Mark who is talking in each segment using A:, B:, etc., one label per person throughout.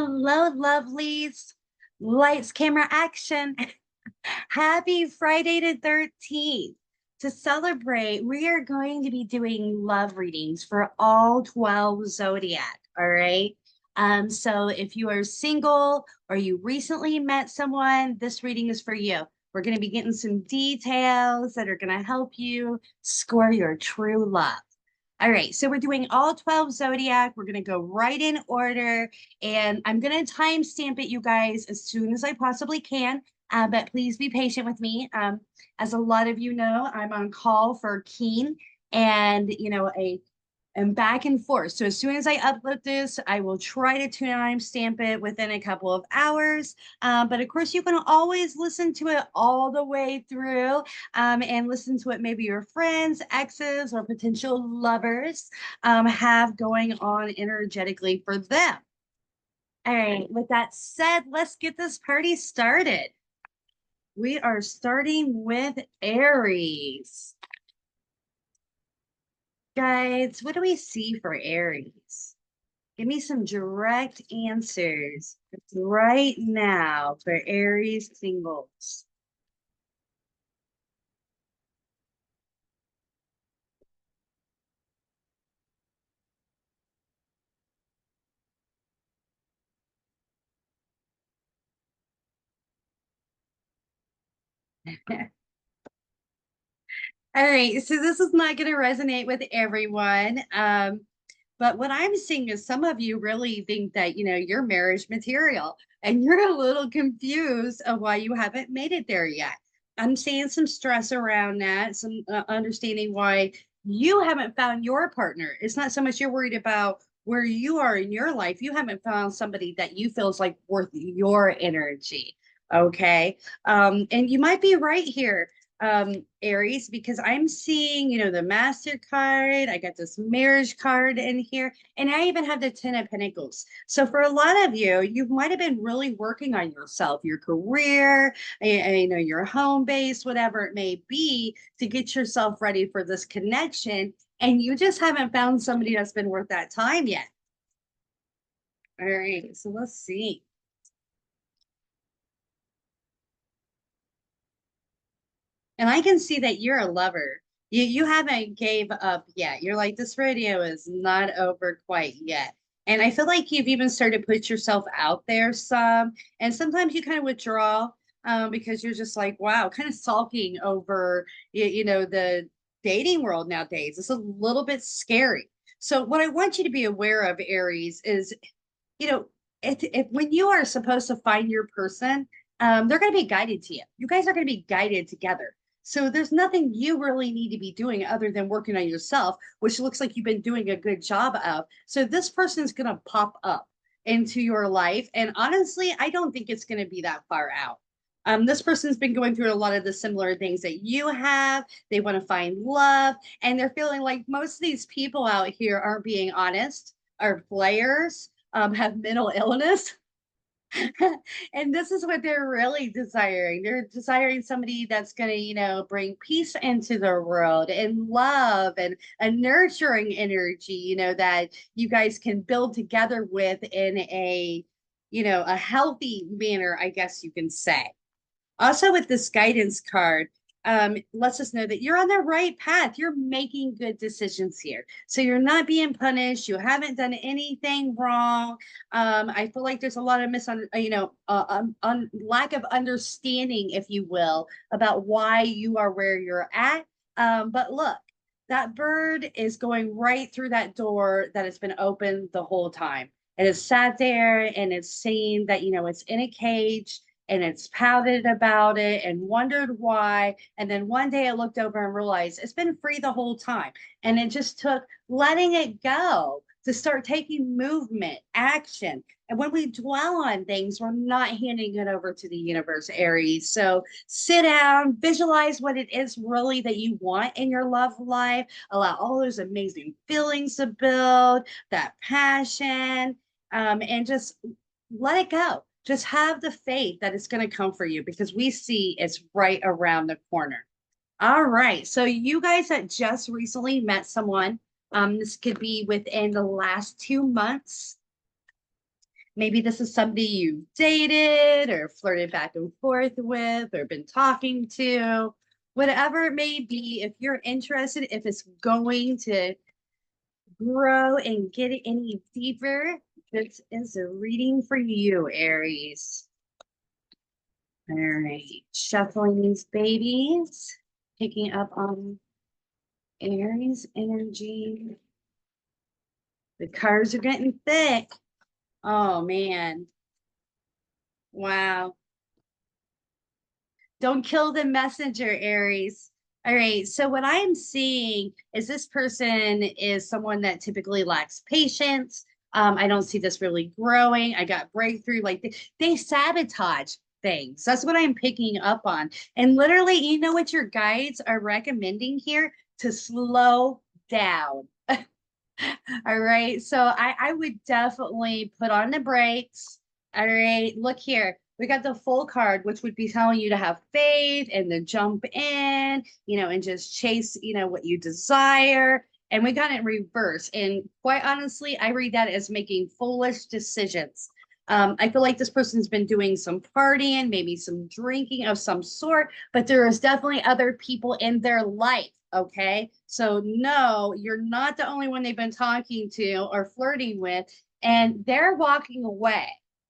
A: Hello, lovelies. Lights, camera, action. Happy Friday the 13th. To celebrate, we are going to be doing love readings for all 12 zodiac. All right. So if you are single or you recently met someone, this reading is for you. We're going to be getting some details that are going to help you score your true love. All right, so we're doing all 12 zodiac. We're going to go right in order, and I'm going to timestamp it, you guys, as soon as I possibly can. But please be patient with me. As a lot of you know, I'm on call for Keen and and back and forth. So as soon as I upload this, I will try to timestamp it within a couple of hours. But of course, you can always listen to it all the way through and listen to what maybe your friends, exes, or potential lovers have going on energetically for them. All right, with that said, let's get this party started. We are starting with Aries. Guys, what do we see for Aries? Give me some direct answers right now for Aries singles. All right, so this is not going to resonate with everyone. But what I'm seeing is some of you really think that, you're marriage material and you're a little confused of why you haven't made it there yet. I'm seeing some stress around that, some understanding why you haven't found your partner. It's not so much you're worried about where you are in your life. You haven't found somebody that you feel is like worth your energy. Okay. And you might be right here, Aries, because I'm seeing, the Master card. I got this marriage card in here, and I even have the Ten of Pentacles. So for a lot of you, you might have been really working on yourself, your career, your home base, whatever it may be, to get yourself ready for this connection, and you just haven't found somebody that's been worth that time yet. All right, so let's see. And I can see that you're a lover. You haven't gave up yet. You're like, this radio is not over quite yet. And I feel like you've even started to put yourself out there some. And sometimes you kind of withdraw because you're just like, wow, kind of sulking over, the dating world nowadays. It's a little bit scary. So what I want you to be aware of, Aries, is, you know, if when you are supposed to find your person, they're going to be guided to you. You guys are going to be guided together. So there's nothing you really need to be doing other than working on yourself, which looks like you've been doing a good job of. So this person is going to pop up into your life. And honestly, I don't think it's going to be that far out. This person's been going through a lot of the similar things that you have. They want to find love, and they're feeling like most of these people out here aren't being honest, are players, have mental illness. And this is what they're really desiring. They're desiring somebody that's going to, bring peace into their world and love and a nurturing energy, that you guys can build together with in a healthy manner, I guess you can say. Also, with this guidance card, lets us know that you're on the right path. You're making good decisions here. So you're not being punished. You haven't done anything wrong. I feel like there's a lot of lack of understanding, if you will, about why you are where you're at. But look, that bird is going right through that door that has been open the whole time. It has sat there and it's seen that, it's in a cage and it's pouted about it and wondered why. And then one day I looked over and realized it's been free the whole time. And it just took letting it go to start taking movement, action. And when we dwell on things, we're not handing it over to the universe, Aries. So sit down, visualize what it is really that you want in your love life. Allow all those amazing feelings to build, that passion, and just let it go. Just have the faith that it's going to come for you because we see it's right around the corner. All right. So you guys that just recently met someone, this could be within the last 2 months. Maybe this is somebody you've dated or flirted back and forth with or been talking to, whatever it may be. If you're interested, if it's going to grow and get any deeper, this is a reading for you, Aries. All right, shuffling these babies, picking up on Aries energy. The cards are getting thick. Oh man. Wow. Don't kill the messenger, Aries. All right. So what I'm seeing is this person is someone that typically lacks patience. I don't see this really growing. I got breakthrough. Like they sabotage things. That's what I'm picking up on. And literally, you know what your guides are recommending here? To slow down. All right. So I would definitely put on the brakes. All right. Look here. We got the full card, which would be telling you to have faith and to jump in, and just chase, what you desire. And we got it in reverse. And quite honestly, I read that as making foolish decisions. I feel like this person's been doing some partying, maybe some drinking of some sort, but there is definitely other people in their life. Okay. So, no, you're not the only one they've been talking to or flirting with, and they're walking away.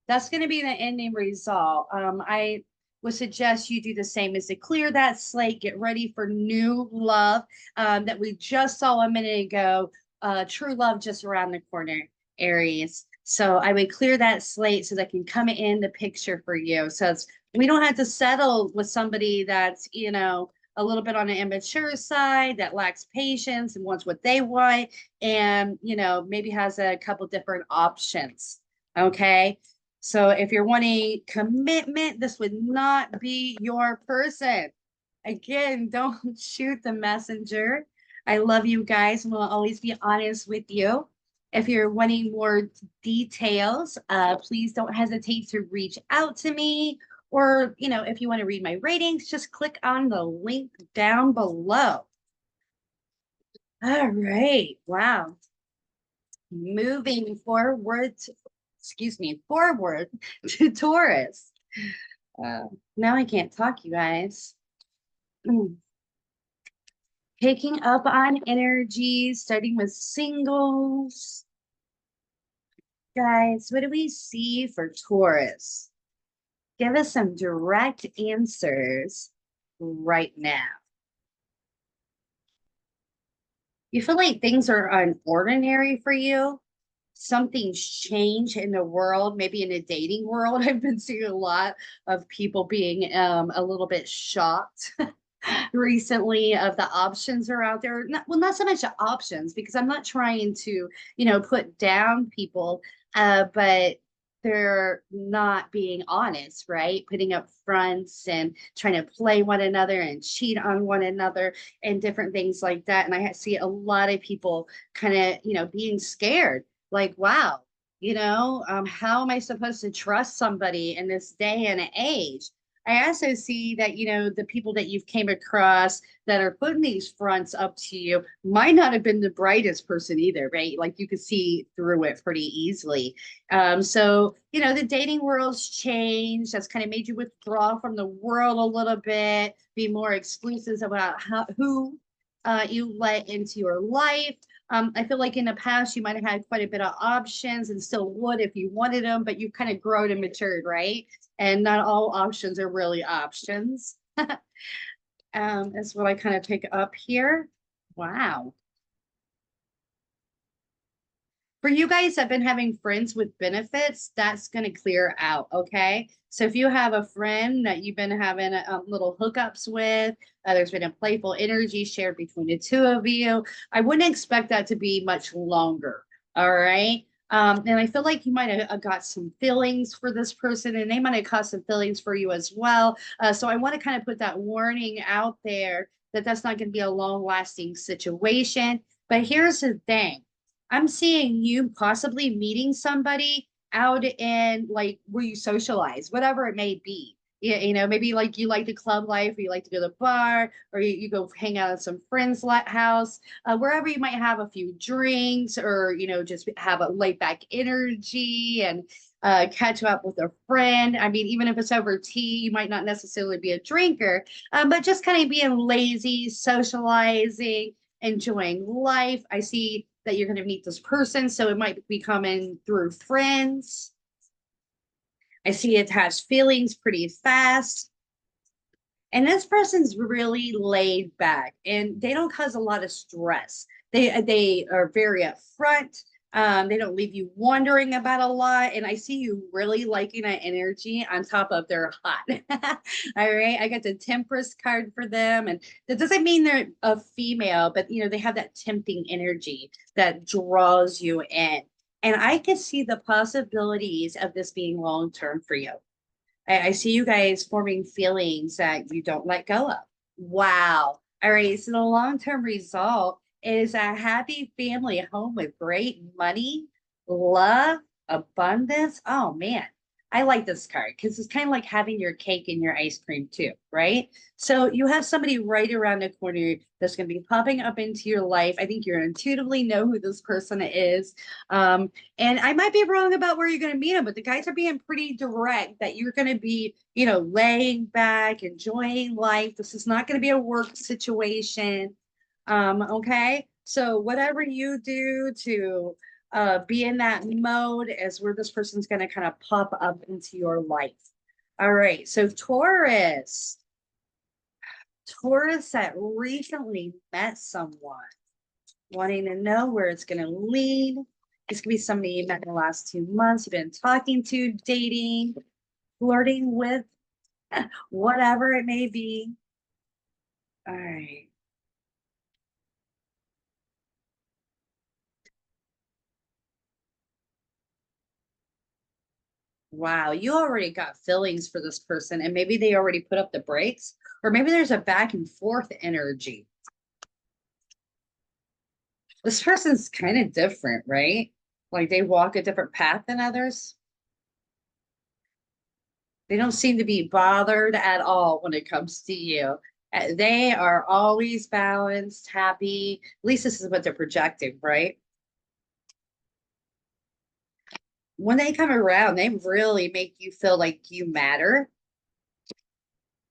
A: That's going to be the ending result. I would suggest you do the same as to clear that slate, get ready for new love that we just saw a minute ago. True love just around the corner, Aries. So I would clear that slate so that can come in the picture for you. So we don't have to settle with somebody that's, a little bit on the immature side that lacks patience and wants what they want and, maybe has a couple different options. Okay. So if you're wanting commitment, this would not be your person. Again, don't shoot the messenger. I love you guys and will always be honest with you. If you're wanting more details, please don't hesitate to reach out to me. Or, if you want to read my ratings, just click on the link down below. All right. Wow. Moving forward, forward to Taurus. Uh, now I can't talk, you guys. Picking up on energy, starting with singles. Guys, what do we see for Taurus? Give us some direct answers right now. You feel like things are unordinary for you? Something's changed in the world, maybe in the dating world. I've been seeing a lot of people being a little bit shocked recently of the options are out there. Not so much the options because I'm not trying to, put down people, but they're not being honest, right? Putting up fronts and trying to play one another and cheat on one another and different things like that. And I see a lot of people kind of, being scared, like, wow, how am I supposed to trust somebody in this day and age? I also see that, the people that you've came across that are putting these fronts up to you might not have been the brightest person either, right? Like you could see through it pretty easily. So, the dating world's changed. That's kind of made you withdraw from the world a little bit, be more exclusive about who you let into your life. I feel like in the past you might have had quite a bit of options and still would if you wanted them, but you kind of grown and matured, right? And not all options are really options. Is what I kind of pick up here. Wow. For you guys that have been having friends with benefits, that's going to clear out. Okay. So if you have a friend that you've been having little hookups with, there's been a playful energy shared between the two of you, I wouldn't expect that to be much longer. All right. And I feel like you might have got some feelings for this person and they might have caused some feelings for you as well. So I want to kind of put that warning out there that that's not going to be a long lasting situation. But here's the thing. I'm seeing you possibly meeting somebody out in like where you socialize, whatever it may be. Yeah, maybe like you like the club life, or you like to go to the bar, or you go hang out at some friend's house, wherever you might have a few drinks, or just have a laid back energy and catch up with a friend. I mean, even if it's over tea, you might not necessarily be a drinker, but just kind of being lazy, socializing, enjoying life. I see that you're going to meet this person, so it might be coming through friends. I see it has feelings pretty fast. And this person's really laid back and they don't cause a lot of stress. They are very upfront. They don't leave you wondering about a lot. And I see you really liking that energy on top of they're hot. All right. I got the Temperance card for them. And that doesn't mean they're a female, but they have that tempting energy that draws you in. And I can see the possibilities of this being long term for you. I see you guys forming feelings that you don't let go of. Wow. All right. So the long-term result is a happy family home with great money, love, abundance. Oh man. I like this card because it's kind of like having your cake and your ice cream too, right? So you have somebody right around the corner that's going to be popping up into your life. I think you intuitively know who this person is. And I might be wrong about where you're going to meet them, but the guys are being pretty direct that you're going to be, laying back, enjoying life. This is not going to be a work situation. Okay. So whatever you do to be in that mode as where this person's going to kind of pop up into your life. All right. So Taurus that recently met someone, wanting to know where it's going to lead. This could be somebody you met in the last 2 months, you've been talking to, dating, flirting with, whatever it may be. All right. Wow, you already got feelings for this person, and maybe they already put up the brakes, or maybe there's a back and forth energy. This person's kind of different, right? Like they walk a different path than others. They don't seem to be bothered at all when it comes to you. They are always balanced, happy. At least this is what they're projecting, right? When they come around, they really make you feel like you matter.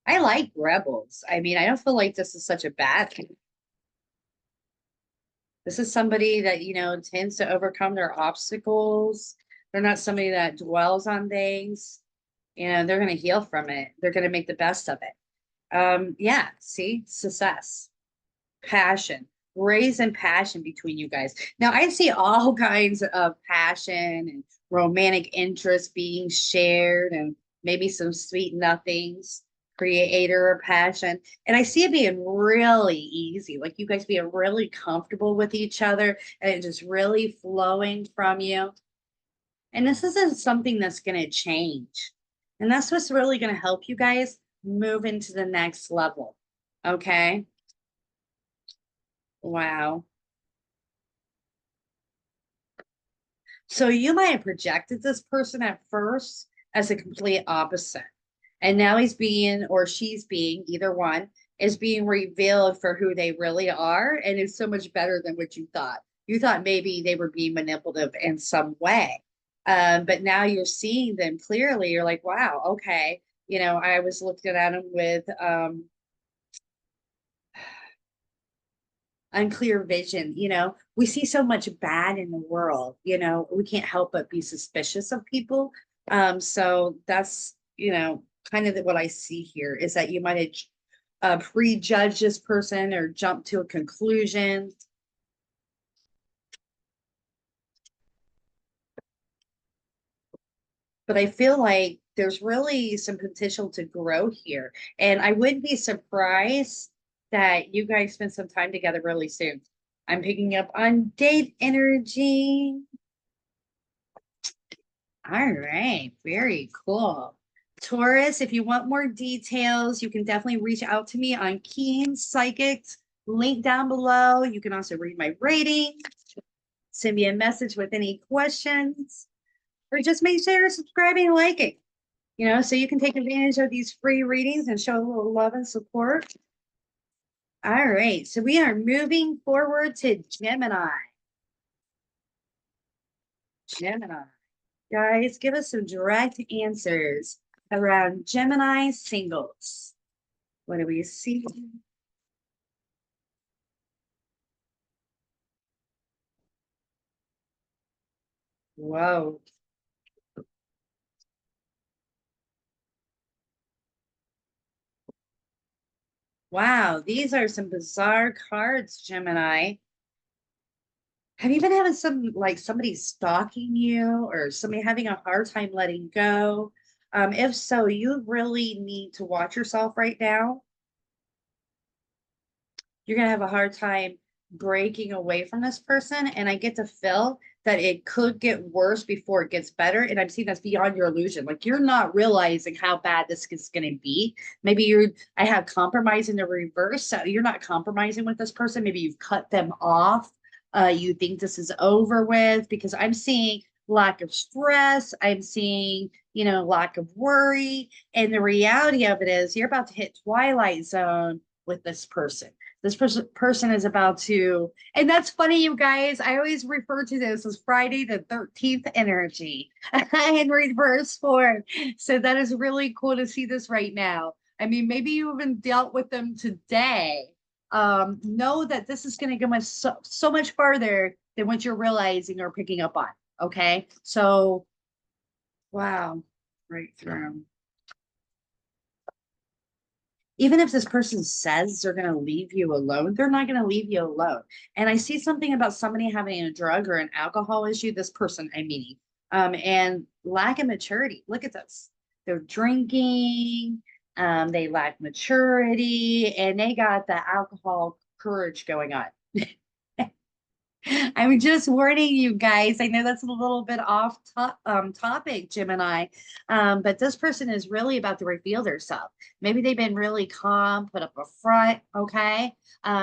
A: I like rebels. I mean, I don't feel like this is such a bad thing. This is somebody that, tends to overcome their obstacles. They're not somebody that dwells on things. They're going to heal from it. They're going to make the best of it. Yeah, see, success, passion, raising passion between you guys. Now, I see all kinds of passion and romantic interest being shared, and maybe some sweet nothings, creator of passion. And I see it being really easy, like you guys being really comfortable with each other and it just really flowing from you. And this isn't something that's going to change. And that's what's really going to help you guys move into the next level. Okay. Wow. So you might have projected this person at first as a complete opposite. And now he's being, or she's being, either one, is being revealed for who they really are. And it's so much better than what you thought. You thought maybe they were being manipulative in some way. But now you're seeing them clearly. You're like, wow, okay. I was looking at them with unclear vision. We see so much bad in the world. We can't help but be suspicious of people. So that's kind of what I see here is that you might have prejudged this person or jumped to a conclusion. But I feel like there's really some potential to grow here, and I wouldn't be surprised that you guys spend some time together really soon. I'm picking up on date energy. All right, very cool. Taurus, if you want more details, you can definitely reach out to me on Keen Psychics, link down below. You can also read my rating, send me a message with any questions, or just make sure you're subscribing and liking. you know, so you can take advantage of these free readings and show a little love and support. All right, so we are moving forward to Gemini. Gemini. Guys, give us some direct answers around Gemini singles. What do we see? Whoa. Wow, these are some bizarre cards, Gemini. Have you been having some like somebody stalking you or somebody having a hard time letting go? If so, you really need to watch yourself right now. You're gonna have a hard time breaking away from this person. And I get to feel that it could get worse before it gets better. And I'm seeing that's beyond your illusion. Like you're not realizing how bad this is gonna be. Maybe I have compromise in the reverse. So you're not compromising with this person. Maybe you've cut them off. You think this is over with because I'm seeing lack of stress. I'm seeing, you know, lack of worry. And the reality of it is you're about to hit twilight zone with this person. This person is about to, and that's funny, you guys. I always refer to this as Friday the 13th energy in reverse form. So that is really cool to see this right now. I mean, maybe you even dealt with them today. Know that this is going to go so much farther than what you're realizing or picking up on. Okay. So, wow, right through. Even if this person says they're going to leave you alone, they're not going to leave you alone. And I see something about somebody having a drug or an alcohol issue, this person, I'm meaning, and lack of maturity. Look at this. They're drinking, they lack maturity, and they got the alcohol courage going on. I'm just warning you guys. I know that's a little bit off topic, Gemini, but this person is really about to reveal themselves. Maybe they've been really calm, put up a front. Okay.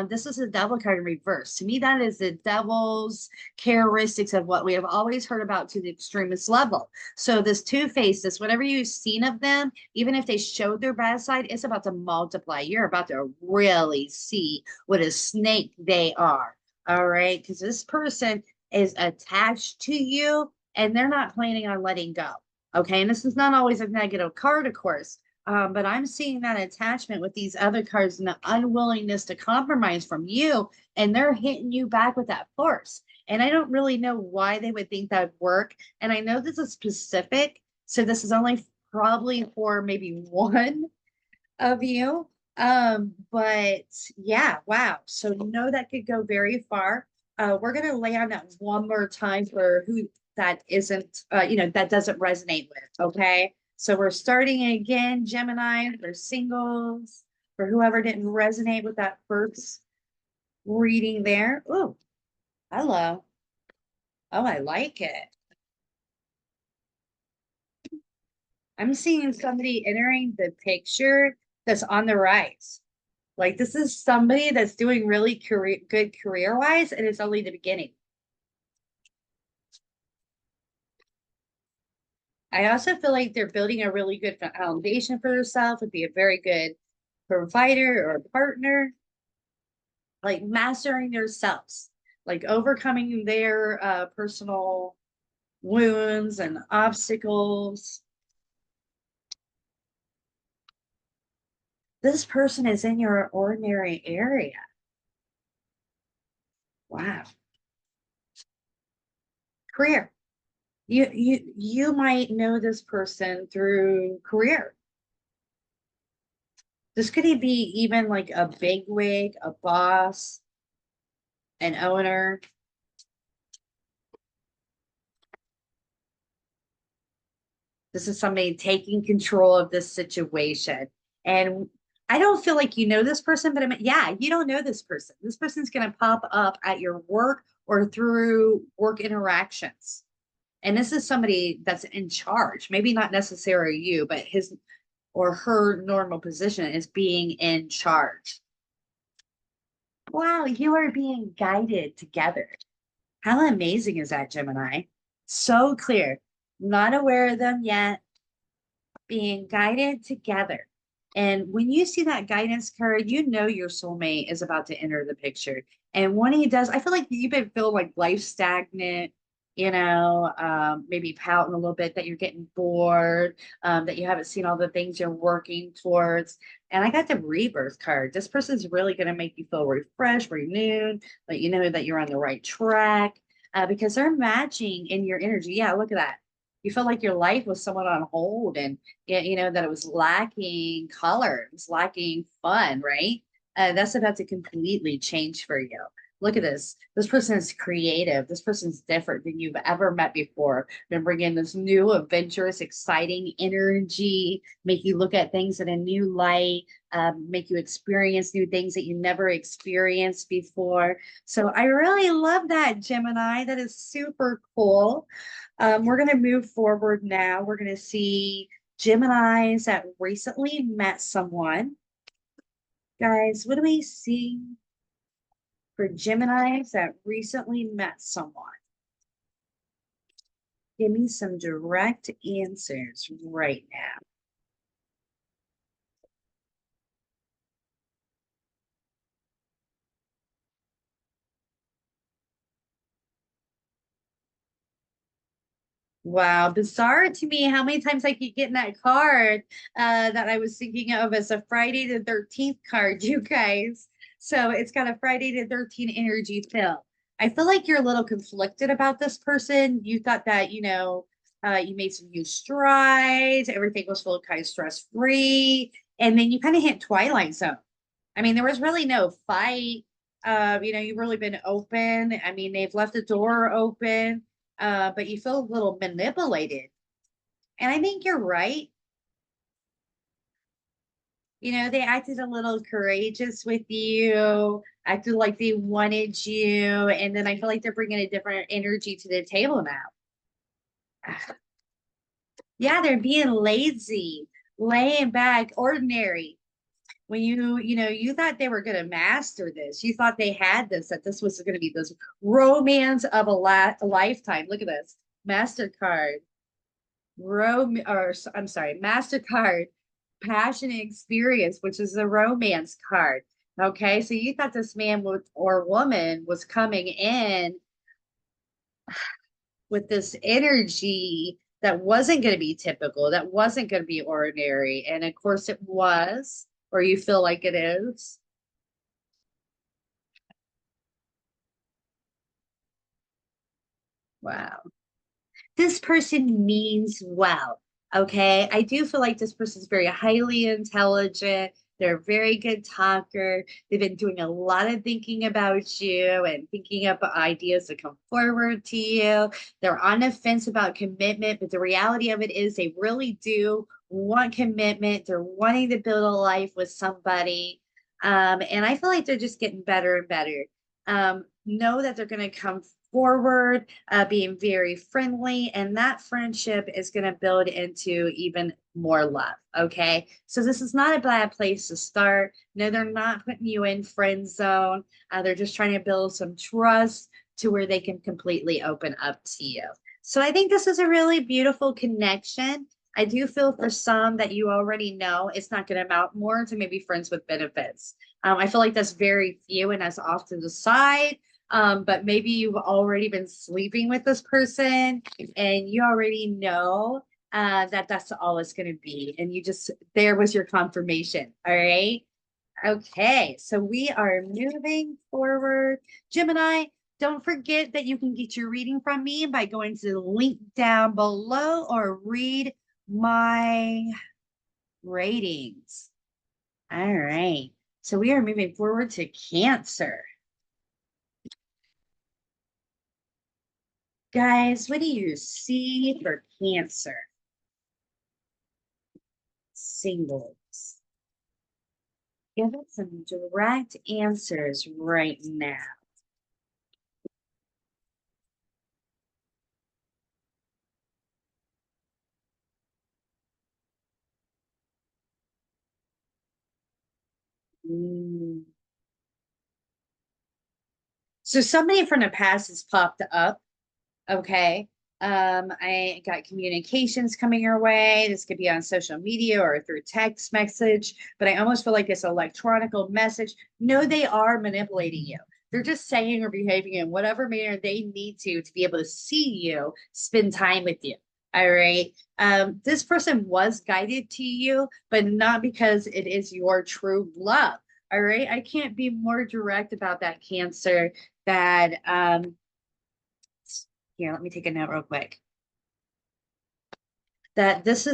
A: This is a devil card in reverse. To me, that is the devil's characteristics of what we have always heard about to the extremist level. So, this two-faced, this whatever you've seen of them, even if they showed their bad side, it's about to multiply. You're about to really see what a snake they are. All right. Because this person is attached to you and they're not planning on letting go. Okay. And this is not always a negative card, of course. But I'm seeing that attachment with these other cards and the unwillingness to compromise from you. And they're hitting you back with that force. And I don't really know why they would think that would work. And I know this is specific. So this is only probably for maybe one of you. But yeah, wow. So no, that could go very far. We're gonna lay on that one more time for who that isn't, that doesn't resonate with. Okay. So we're starting again, Gemini, for singles, for whoever didn't resonate with that first reading there. Oh, hello. Oh, I like it. I'm seeing somebody entering the picture that's on the rise. Like this is somebody that's doing really good career wise, and it's only the beginning. I also feel like they're building a really good foundation for themselves and be a very good provider or partner, like mastering themselves, like overcoming their personal wounds and obstacles. This person is in your ordinary area. Wow. Career. You might know this person through career. This could be even like a bigwig, a boss, an owner. This is somebody taking control of this situation. And I don't feel like you know this person, but I mean, yeah, you don't know this person. This person's going to pop up at your work or through work interactions. And this is somebody that's in charge, maybe not necessarily you, but his or her normal position is being in charge. Wow, you are being guided together. How amazing is that, Gemini? So clear. Not aware of them yet. being guided together. And when you see that guidance card, you know your soulmate is about to enter the picture. And when he does, I feel like you've been feeling like life stagnant, maybe pouting a little bit that you're getting bored, that you haven't seen all the things you're working towards. And I got the rebirth card. This person's really going to make you feel refreshed, renewed, let you know that you're on the right track because they're matching in your energy. Yeah, look at that. You felt like your life was somewhat on hold and that it was lacking color, it was lacking fun, right? That's about to completely change for you. Look at this. This person is creative. This person's different than you've ever met before. They're bringing this new, adventurous, exciting energy, make you look at things in a new light, make you experience new things that you never experienced before. So I really love that, Gemini. That is super cool. We're going to move forward now. We're going to see Geminis that recently met someone. Guys, what do we see for Geminis that recently met someone? Give me some direct answers right now. Wow, bizarre to me how many times I keep getting that card that I was thinking of as a Friday the 13th card, you guys. So it's got a Friday the 13th energy fill. I feel like you're a little conflicted about this person. You thought that, you made some huge strides, everything was feeling kind of stress free, and then you kind of hit Twilight Zone. I mean, there was really no fight. You've really been open. I mean, they've left the door open, but you feel a little manipulated. And I think you're right. They acted a little courageous with you, acted like they wanted you. And then I feel like they're bringing a different energy to the table now. Yeah, they're being lazy, laying back, ordinary. When you thought they were going to master this, you thought they had this, that this was going to be this romance of a lifetime. Look at this MasterCard, or I'm sorry, MasterCard passionate experience, which is a romance card. Okay, so you thought this man or woman was coming in with this energy that wasn't going to be typical, that wasn't going to be ordinary. And of course it was, or you feel like it is. Wow. This person means well. Okay. I do feel like this person is very highly intelligent. They're a very good talker. They've been doing a lot of thinking about you and thinking up ideas to come forward to you. They're on the fence about commitment, but the reality of it is they really do want commitment. They're wanting to build a life with somebody. And I feel like they're just getting better and better. Know that they're going to come forward, being very friendly, and that friendship is going to build into even more love. Okay, so this is not a bad place to start. No, they're not putting you in friend zone. They're just trying to build some trust to where they can completely open up to you. So I think this is a really beautiful connection. I do feel for some that you already know it's not going to amount more to maybe friends with benefits. I feel like that's very few and that's off to the side. But maybe you've already been sleeping with this person and you already know that that's all it's going to be. And there was your confirmation. All right. Okay. So we are moving forward. Gemini, don't forget that you can get your reading from me by going to the link down below or read my ratings. All right. So we are moving forward to Cancer. Guys, what do you see for Cancer? Singles. Give it some direct answers right now. Mm. So somebody from the past has popped up. Okay. I got communications coming your way. This could be on social media or through text message, but I almost feel like it's electronical message. No, they are manipulating you. They're just saying or behaving in whatever manner they need to be able to see you, spend time with you. All right. This person was guided to you, but not because it is your true love. All right. I can't be more direct about that, Cancer. That Here, let me take a note real quick. That this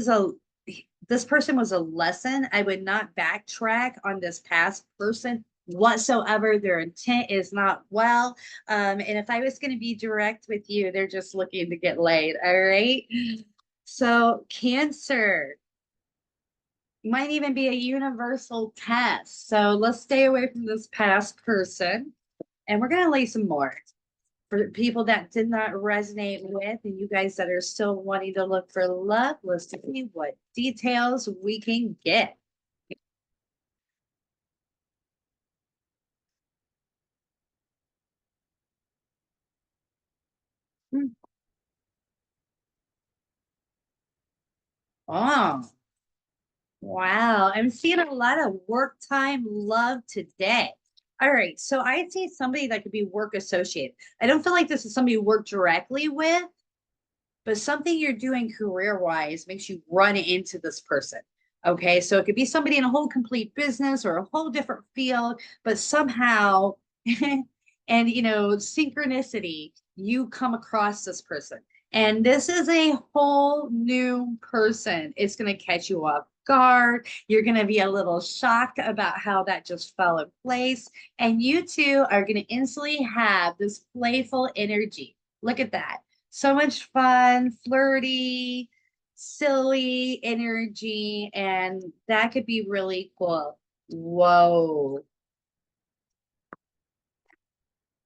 A: person was a lesson. I would not backtrack on this past person whatsoever. Their intent is not well. And if I was going to be direct with you, they're just looking to get laid. All right. So, Cancer might even be a universal test. So, let's stay away from this past person. And we're going to lay some more for people that did not resonate with, and you guys that are still wanting to look for love, let's see what details we can get. Oh, wow. I'm seeing a lot of work time love today. All right. So I see somebody that could be work associated. I don't feel like this is somebody you work directly with, but something you're doing career wise makes you run into this person. Okay. So it could be somebody in a whole complete business or a whole different field, but somehow, and synchronicity, you come across this person. And this is a whole new person. It's going to catch you off guard. You're going to be a little shocked about how that just fell in place. And you two are going to instantly have this playful energy. Look at that. So much fun, flirty, silly energy, and that could be really cool. Whoa.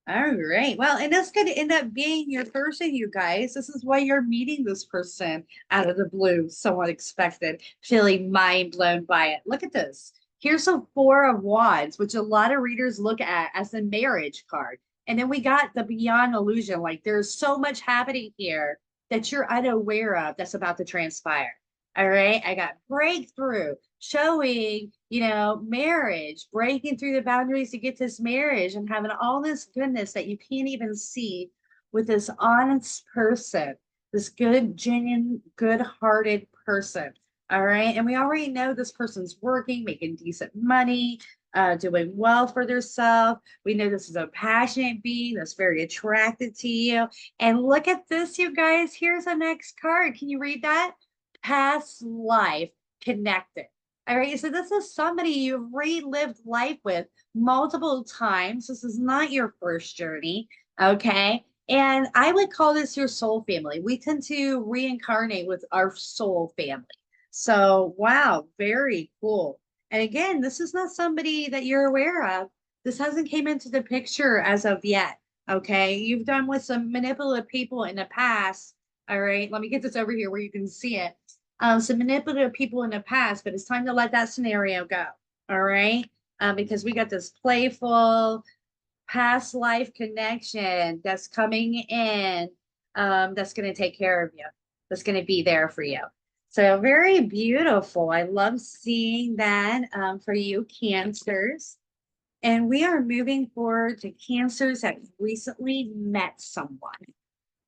A: All right. Well, and that's going to end up being your person, you guys. This is why you're meeting this person out of the blue, somewhat expected, feeling mind blown by it. Look at this. Here's a Four of Wands, which a lot of readers look at as a marriage card. And then we got the Beyond Illusion. Like there's so much happening here that you're unaware of that's about to transpire. All right. I got breakthrough showing, marriage, breaking through the boundaries to get this marriage and having all this goodness that you can't even see with this honest person, this good, genuine, good hearted person. All right. And we already know this person's working, making decent money, doing well for themselves. We know this is a passionate being that's very attracted to you. And look at this, you guys. Here's the next card. Can you read that? Past life connected. All right, so this is somebody you've relived life with multiple times. This is not your first journey, okay? And I would call this your soul family. We tend to reincarnate with our soul family. So, wow, very cool. And again, this is not somebody that you're aware of. This hasn't came into the picture as of yet, okay? You've done with some manipulative people in the past. All right, let me get this over here where you can see it. Some manipulative people in the past, but it's time to let that scenario go. All right. Because we got this playful past life connection that's coming in, that's going to take care of you, that's going to be there for you. So very beautiful. I love seeing that for you, Cancers. And we are moving forward to Cancers that recently met someone.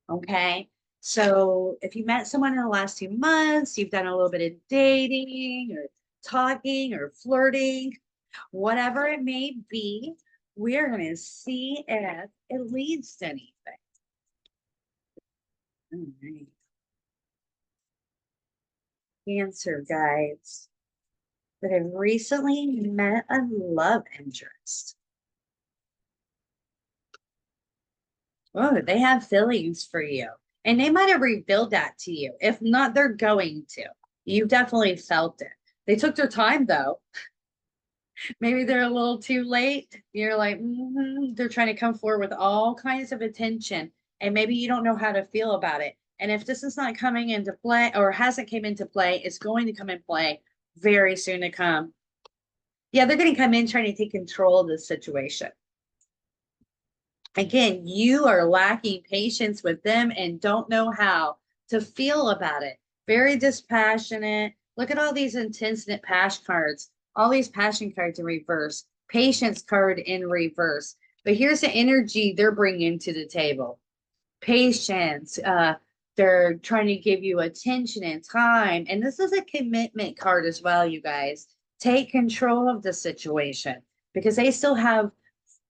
A: Okay. So if you met someone in the last 2 months, you've done a little bit of dating or talking or flirting, whatever it may be, we're going to see if it leads to anything. All right. Cancer, guys, that have recently met a love interest. Oh, they have feelings for you. And they might have revealed that to you. If not, they're going to. You've definitely felt it. They took their time, though. Maybe they're a little too late. You're like, they're trying to come forward with all kinds of attention. And maybe you don't know how to feel about it. And if this is not coming into play or hasn't came into play, it's going to come in play very soon to come. Yeah, they're going to come in trying to take control of this situation. Again, you are lacking patience with them and don't know how to feel about it. Very dispassionate. Look at all these intensity passion cards, all these passion cards in reverse, patience card in reverse. But here's the energy they're bringing to the table: patience. They're trying to give you attention and time. And this is a commitment card as well, you guys. Take control of the situation because they still have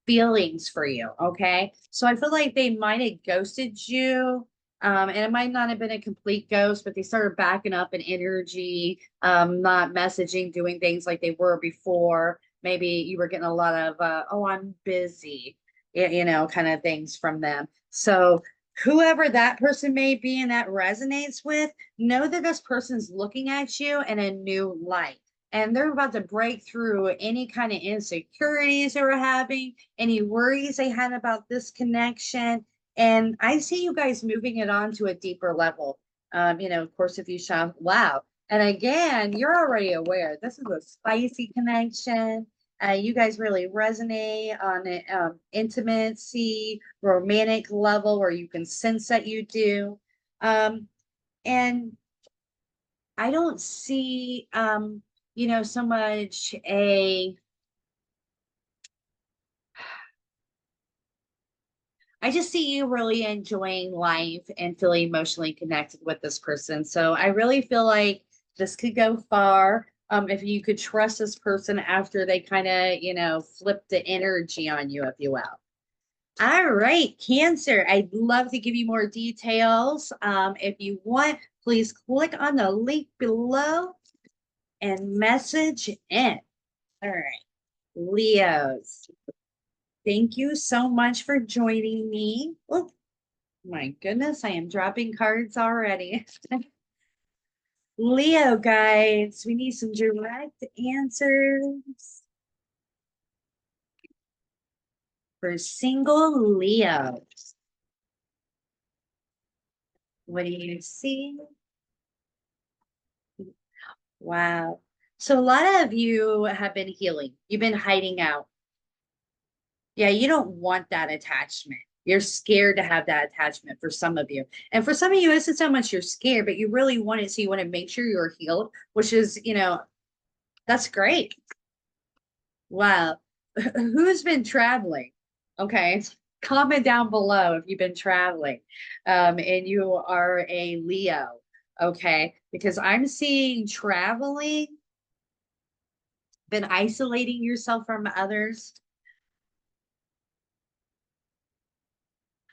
A: feelings for you. Okay. So I feel like they might have ghosted you. And it might not have been a complete ghost, but they started backing up in energy, not messaging, doing things like they were before. Maybe you were getting a lot of, oh, I'm busy, you know, kind of things from them. So whoever that person may be and that resonates with, know that this person's looking at you in a new light. And they're about to break through any kind of insecurities they were having, any worries they had about this connection. And I see you guys moving it on to a deeper level. You know, of course, if you shout wow. And again, you're already aware this is a spicy connection. You guys really resonate on an intimacy, romantic level where you can sense that you do. And I don't see, you know, so much a I just see you really enjoying life and feeling emotionally connected with this person. So I really feel like this could go far. If you could trust this person after they kind of, you know, flip the energy on you, if you will. All right, Cancer. I'd love to give you more details. If you want, please click on the link below and message in. All right, Leos. Thank you so much for joining me. Oh, my goodness, I am dropping cards already. Leo, guys, we need some direct answers for single Leos. What do you see? Wow. So a lot of you have been healing. You've been hiding out. Yeah, you don't want that attachment. You're scared to have that attachment for some of you. And for some of you, it's not so much you're scared, but you really want it. So you want to make sure you're healed, which is, you know, that's great. Wow. Who's been traveling? Okay. Comment down below if you've been traveling and you are a Leo. Okay. Because I'm seeing traveling, been isolating yourself from others.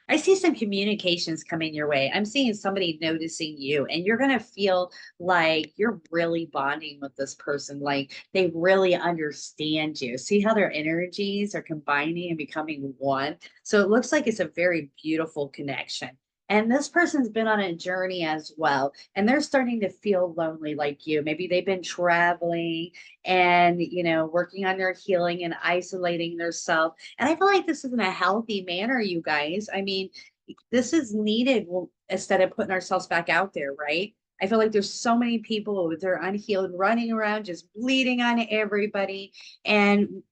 A: I see some communications coming your way. I'm seeing somebody noticing you, and you're going to feel like you're really bonding with this person. Like they really understand you. See how their energies are combining and becoming one? So it looks like it's a very beautiful connection. And this person's been on a journey as well, and they're starting to feel lonely like you. Maybe they've been traveling and, you know, working on their healing and isolating themselves. And I feel like this is in a healthy manner, you guys. I mean, this is needed instead of putting ourselves back out there, right? I feel like there's so many people with their unhealed running around, just bleeding on everybody. And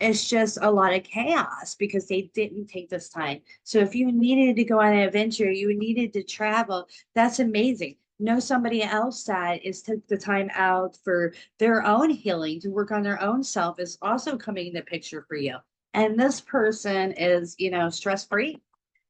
A: it's just a lot of chaos because they didn't take this time. So if you needed to go on an adventure, you needed to travel, that's amazing. Know somebody else that is took the time out for their own healing to work on their own self is also coming in the picture for you. And this person is, you know, stress free.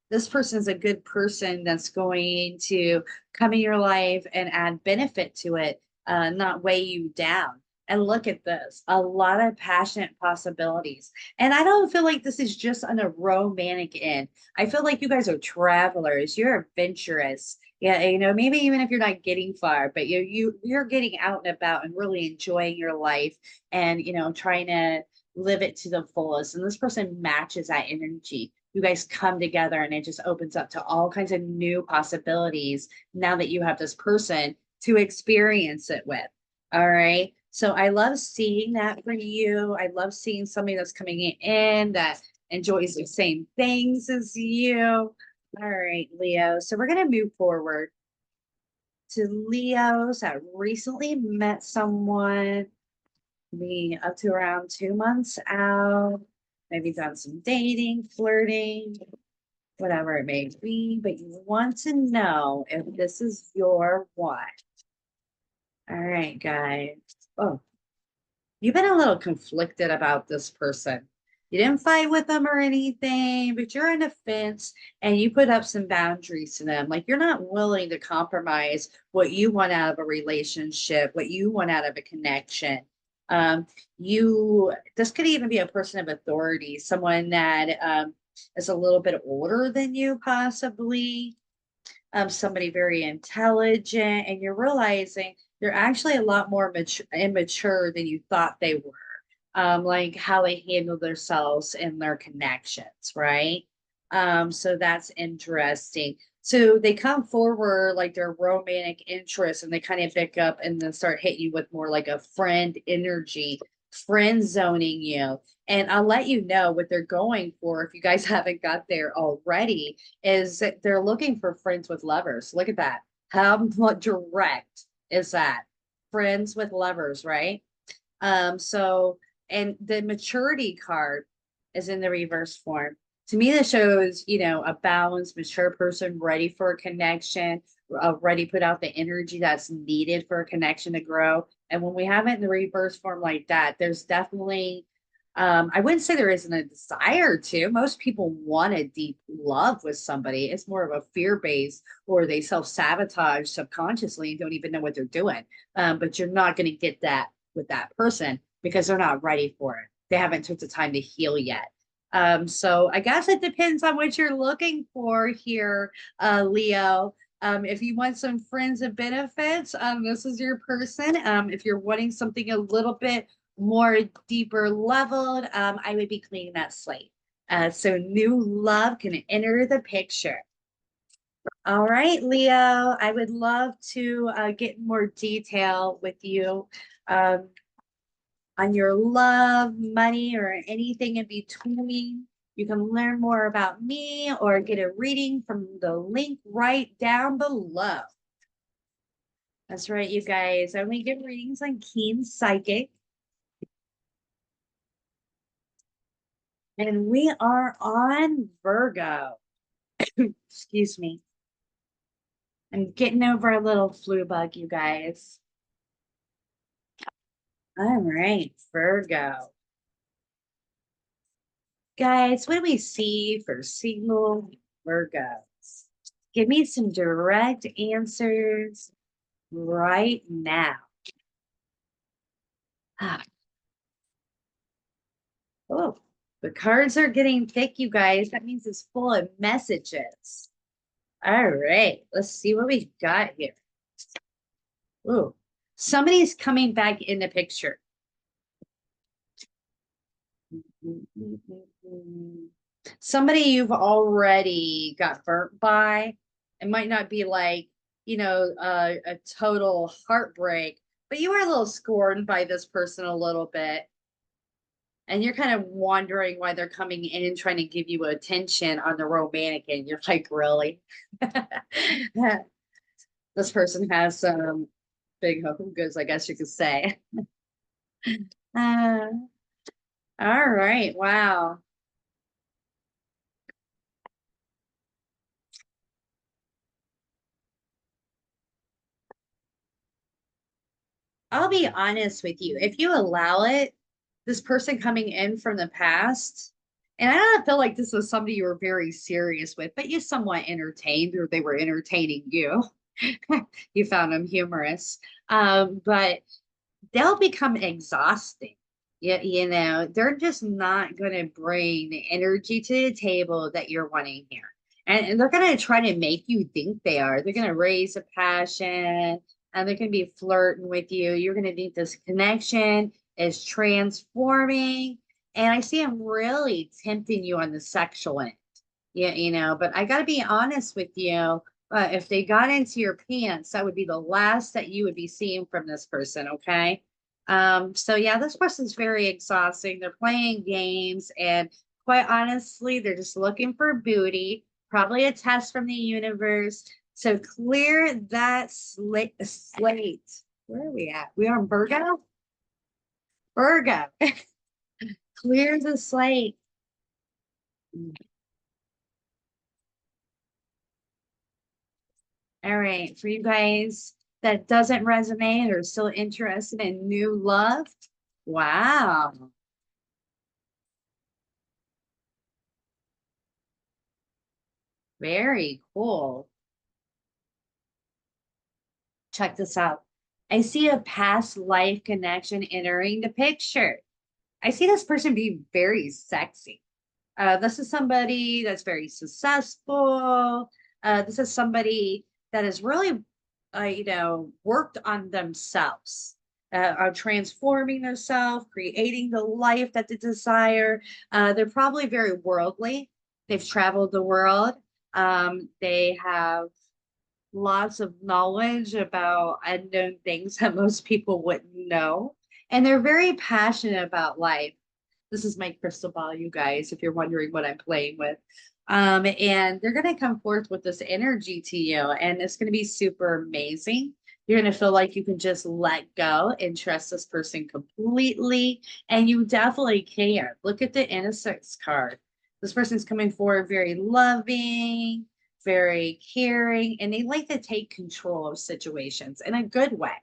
A: This person is a good person that's going to come in your life and add benefit to it, not weigh you down. And look at this, a lot of passionate possibilities. And I don't feel like this is just on a romantic end. I feel like you guys are travelers, you're adventurous. Yeah, you know, maybe even if you're not getting far, but you're getting out and about and really enjoying your life and, you know, trying to live it to the fullest. And this person matches that energy. You guys come together and it just opens up to all kinds of new possibilities now that you have this person to experience it with. All right. So I love seeing that for you. I love seeing somebody that's coming in that enjoys the same things as you. All right, Leo. So we're going to move forward to Leos that recently met someone, me up to around 2 months out. maybe done some dating, flirting, whatever it may be, but you want to know if this is your one. All right, guys. Oh, you've been a little conflicted about this person. You didn't fight with them or anything, but you're on the fence and you put up some boundaries to them. Like you're not willing to compromise what you want out of a relationship, what you want out of a connection. This could even be a person of authority, someone that is a little bit older than you, possibly somebody very intelligent, and you're realizing they're actually a lot more immature than you thought they were. Like how they handle themselves and their connections, right? So that's interesting. So they come forward like their romantic interest and they kind of pick up and then start hitting you with more like a friend energy, friend zoning you. And I'll let you know what they're going for if you guys haven't got there already, is that they're looking for friends with lovers. Look at that. How direct is that? Friends with lovers, right? So and the maturity card is in the reverse form. To me, this shows, a balanced, mature person ready for a connection, ready to put out the energy that's needed for a connection to grow. And when we have it in the reverse form like that, there's definitely, I wouldn't say there isn't a desire to. Most people want a deep love with somebody. It's more of a fear base, or they self sabotage subconsciously and don't even know what they're doing. But you're not going to get that with that person because they're not ready for it. They haven't took the time to heal yet. So I guess it depends on what you're looking for here, Leo. If you want some friends and benefits, this is your person. If you're wanting something a little bit more deeper leveled, I would be cleaning that slate. So new love can enter the picture. All right, Leo, I would love to get more detail with you. On your love, money, or anything in between. You can learn more about me or get a reading from the link right down below. That's right, you guys. I only give readings on Keen Psychic. And we are on Virgo. Excuse me. I'm getting over a little flu bug, you guys. All right, Virgo. Guys, what do we see for single Virgos? Give me some direct answers right now. Oh, the cards are getting thick, you guys. That means it's full of messages. All right, let's see what we got here. Oh, somebody's coming back in the picture. Somebody you've already got burnt by. It might not be like, a total heartbreak, but you were a little scorned by this person a little bit. And you're kind of wondering why they're coming in and trying to give you attention on the romantic end. You're like, really? This person has some big goods, I guess you could say. Uh, all right. Wow. I'll be honest with you. If you allow it, this person coming in from the past, and I don't feel like this was somebody you were very serious with, but you somewhat entertained, or they were entertaining you. You found them humorous. But they'll become exhausting. They're just not going to bring the energy to the table that you're wanting here. And they're going to try to make you think they are. They're going to raise a passion and they're going to be flirting with you. You're going to think this connection is transforming. And I see them really tempting you on the sexual end. Yeah, but I got to be honest with you. If they got into your pants, that would be the last that you would be seeing from this person, okay? So yeah, this person's very exhausting. They're playing games, and quite honestly, they're just looking for booty, probably a test from the universe. So clear that slate. Where are we at? We are on Virgo? Virgo. Clear the slate. All right, for you guys that doesn't resonate or still interested in new love, wow, very cool. Check this out. I see a past life connection entering the picture. I see this person being very sexy. This is somebody that's very successful. This is somebody that has really, worked on themselves, on transforming themselves, creating the life that they desire. They're probably very worldly. They've traveled the world. They have lots of knowledge about unknown things that most people wouldn't know. And they're very passionate about life. This is my crystal ball, you guys, if you're wondering what I'm playing with. And they're going to come forth with this energy to you, and it's going to be super amazing. You're going to feel like you can just let go and trust this person completely. And you definitely can. Look at the Innocence card. This person's coming forward very loving, very caring, and they like to take control of situations in a good way.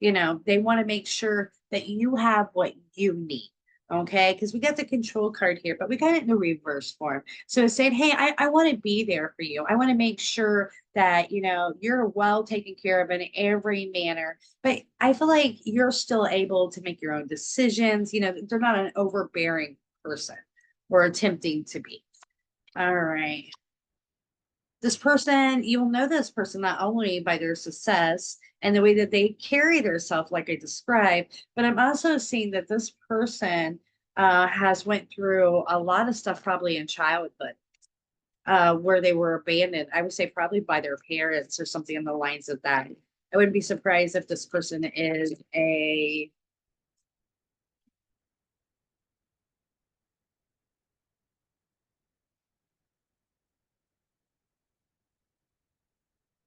A: They want to make sure that you have what you need. Okay, because we got the control card here, but we got it in the reverse form. So it's saying, hey, I want to be there for you. I want to make sure that, you're well taken care of in every manner. But I feel like you're still able to make your own decisions. They're not an overbearing person or attempting to be. All right. This person, you'll know this person not only by their success and the way that they carry themselves, like I described, but I'm also seeing that this person has went through a lot of stuff probably in childhood, where they were abandoned. I would say probably by their parents or something in the lines of that. I wouldn't be surprised if this person is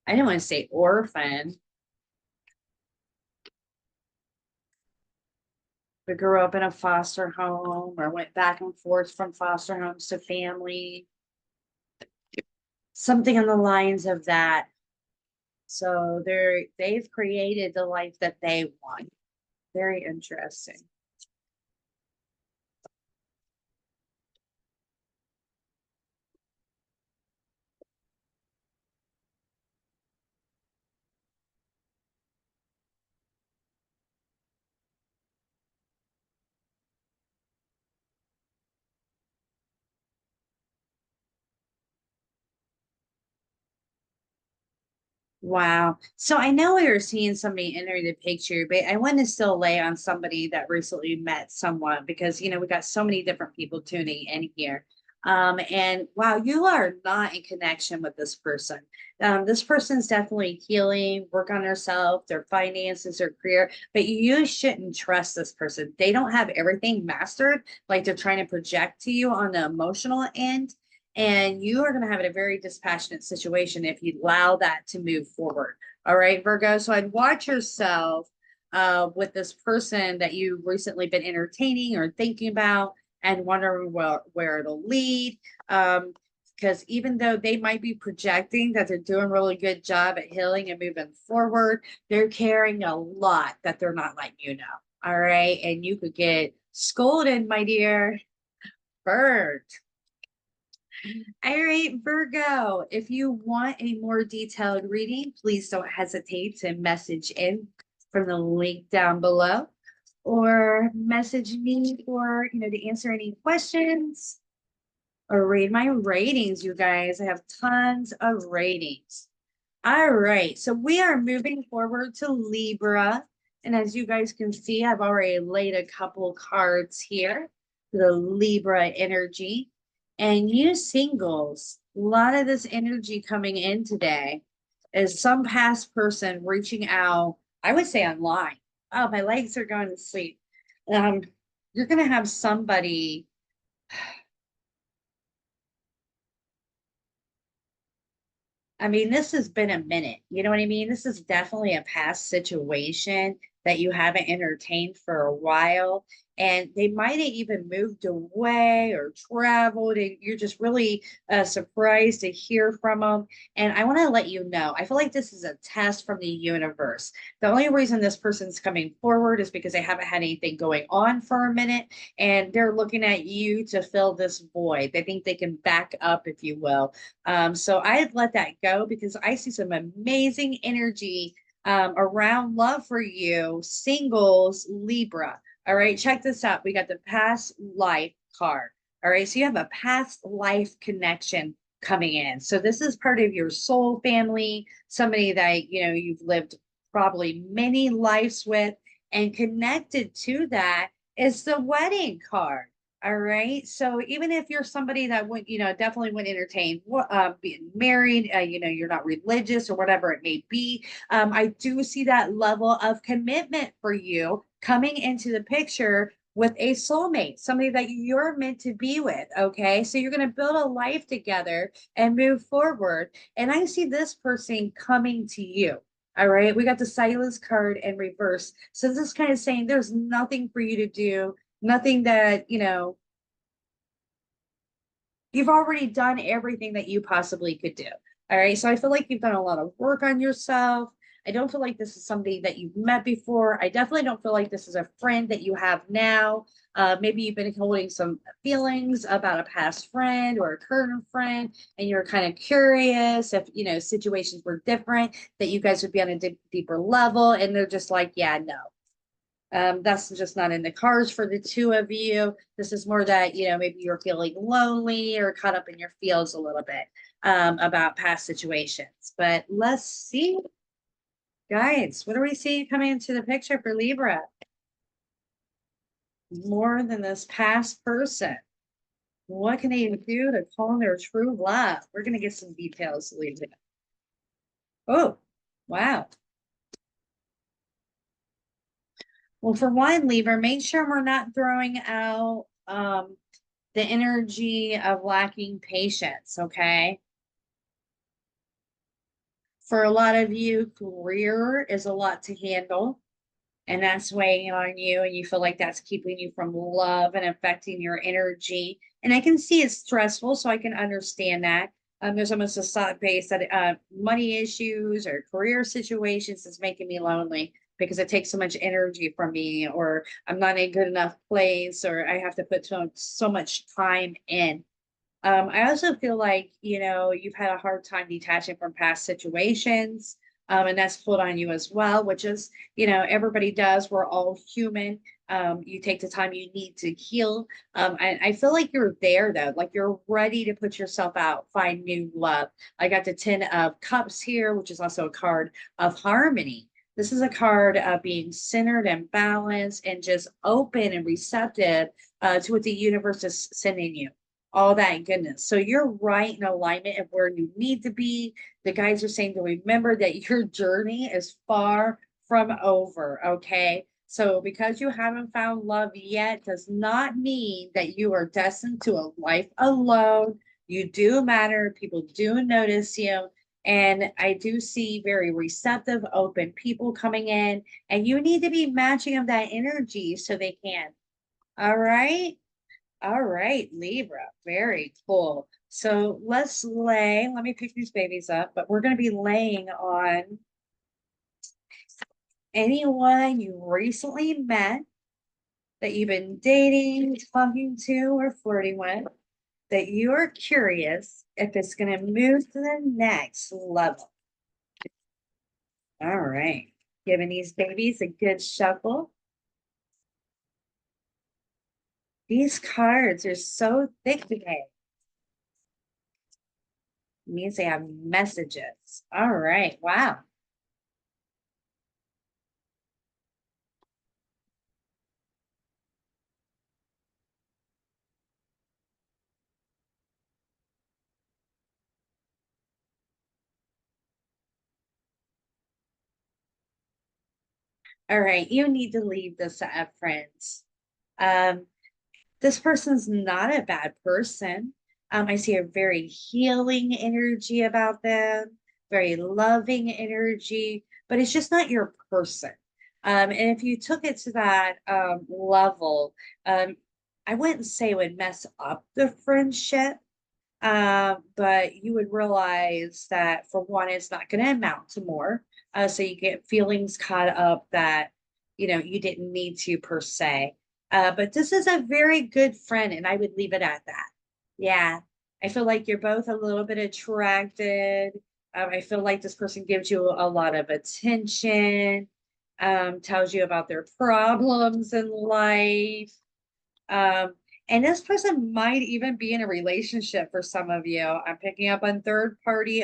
A: I don't want to say orphan, but grew up in a foster home or went back and forth from foster homes to family, something on the lines of that. So they've created the life that they want. Very interesting. Wow. So I know we were seeing somebody enter the picture, but I want to still lay on somebody that recently met someone because, we got so many different people tuning in here. And wow, you are not in connection with this person. This person's definitely healing, work on herself, their finances, their career, but you shouldn't trust this person. They don't have everything mastered, like they're trying to project to you on the emotional end, and you are going to have a very dispassionate situation if you allow that to move forward. All right, Virgo. So I'd watch yourself with this person that you've recently been entertaining or thinking about and wondering where it'll lead. Because even though they might be projecting that they're doing a really good job at healing and moving forward, they're carrying a lot that they're not letting you know. All right. And you could get scolded, my dear. Burned. All right, Virgo, if you want a more detailed reading, please don't hesitate to message in from the link down below or message me for, to answer any questions or read my ratings, you guys. I have tons of ratings. All right, so we are moving forward to Libra. And as you guys can see, I've already laid a couple cards here for the Libra energy. And you singles, a lot of this energy coming in today is some past person reaching out, I would say online. Oh, my legs are going to sleep. Um, you're going to have somebody. I mean, this has been a minute. You know what I mean? This is definitely a past situation. that you haven't entertained for a while. And they might have even moved away or traveled, and you're just really surprised to hear from them. And I want to let you know, I feel like this is a test from the universe. The only reason this person's coming forward is because they haven't had anything going on for a minute, and they're looking at you to fill this void. They think they can back up, if you will. So I'd let that go because I see some amazing energy around love for you, singles, Libra. All right, check this out. We got the past life card. All right, so you have a past life connection coming in. So this is part of your soul family, somebody that you've lived probably many lives with, and connected to that is the wedding card. All right. So even if you're somebody that would, definitely would entertain being married, you're not religious or whatever it may be. I do see that level of commitment for you coming into the picture with a soulmate, somebody that you're meant to be with. Okay. So you're going to build a life together and move forward. And I see this person coming to you. All right. We got the silence card in reverse. So this is kind of saying there's nothing for you to do, nothing that, you've already done everything that you possibly could do. All right. So I feel like you've done a lot of work on yourself. I don't feel like this is somebody that you've met before. I definitely don't feel like this is a friend that you have now. Maybe you've been holding some feelings about a past friend or a current friend, and you're kind of curious if, situations were different, that you guys would be on a deeper level. And they're just like, yeah, no, that's just not in the cards for the two of you. This is more that, maybe you're feeling lonely or caught up in your feels a little bit about past situations. But let's see, guys, what are we seeing coming into the picture for Libra? More than this past person. What can they do to call their true love? We're going to get some details later. Oh, wow. Well, for one, Libra, make sure we're not throwing out the energy of lacking patience, okay? For a lot of you, career is a lot to handle, and that's weighing on you, and you feel like that's keeping you from love and affecting your energy. And I can see it's stressful, so I can understand that. There's almost a thought base that money issues or career situations is making me lonely because it takes so much energy from me, or I'm not in a good enough place, or I have to put so much time in. I also feel like, you've had a hard time detaching from past situations. And that's pulled on you as well, which is, everybody does. We're all human. You take the time you need to heal. And I feel like you're there though, like you're ready to put yourself out, find new love. I got the 10 of Cups here, which is also a card of harmony. This is a card of being centered and balanced and just open and receptive to what the universe is sending you, all that goodness. So you're right in alignment of where you need to be. The guys are saying to remember that your journey is far from over. Okay. So because you haven't found love yet does not mean that you are destined to a life alone. You do matter. People do notice you. And I do see very receptive, open people coming in, and you need to be matching of that energy so they can. All right. All right, Libra, very cool. So let me pick these babies up, but we're going to be laying on anyone you recently met that you've been dating, talking to, or flirting with, that you're curious if it's going to move to the next level. All right, giving these babies a good shuffle. These cards are so thick today. It means they have messages. All right, wow. All right, you need to leave this at friends. Um, this person's not a bad person. I see a very healing energy about them, very loving energy, but it's just not your person. And if you took it to that level, I wouldn't say it would mess up the friendship, but you would realize that for one, it's not going to amount to more. So you get feelings caught up that, you didn't need to per se. But this is a very good friend, and I would leave it at that. Yeah. I feel like you're both a little bit attracted. I feel like this person gives you a lot of attention, tells you about their problems in life. Um, and this person might even be in a relationship for some of you. I'm picking up on third party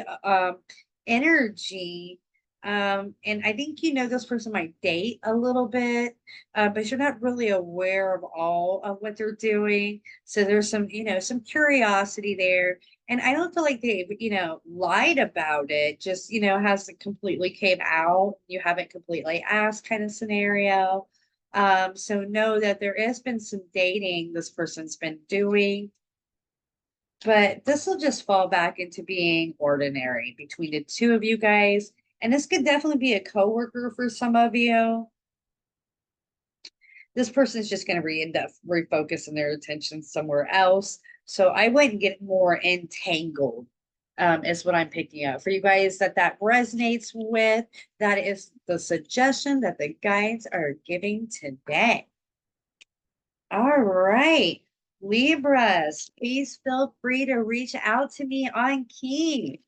A: energy. And I think this person might date a little bit, but you're not really aware of all of what they're doing. So there's some curiosity there. And I don't feel like they, lied about it, just, hasn't completely came out. You haven't completely asked kind of scenario. So know that there has been some dating this person's been doing, but this will just fall back into being ordinary between the two of you guys. And this could definitely be a coworker for some of you. This person's just going to end up refocusing their attention somewhere else. So I wouldn't get more entangled, is what I'm picking up for you guys that resonates with. That is the suggestion that the guides are giving today. All right. Libras, please feel free to reach out to me on Key.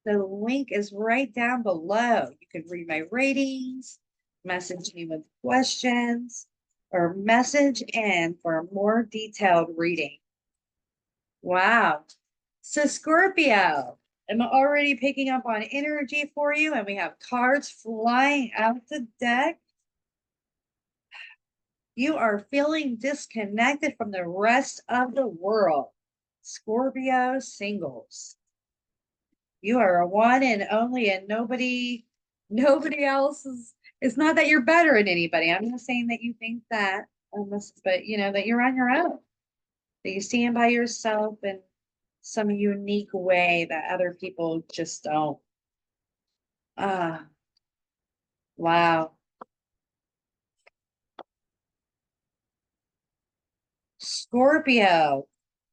A: The link is right down below. You can read my ratings, message me with questions, or message in for a more detailed reading. Wow. So, Scorpio, I'm already picking up on energy for you, and we have cards flying out the deck. You are feeling disconnected from the rest of the world. Scorpio singles. You are a one and only, and nobody else is. It's not that you're better than anybody. I'm not saying that you think that, but that you're on your own. That you stand by yourself in some unique way that other people just don't. Ah, wow. Scorpio,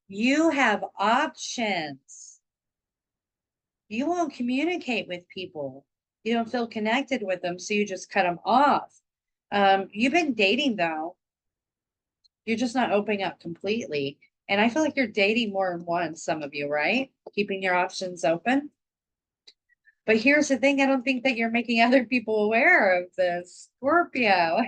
A: you have options. You won't communicate with people. You don't feel connected with them, so you just cut them off. You've been dating though. You're just not opening up completely. And I feel like you're dating more than once, some of you, right? Keeping your options open. But here's the thing, I don't think that you're making other people aware of this. Scorpio.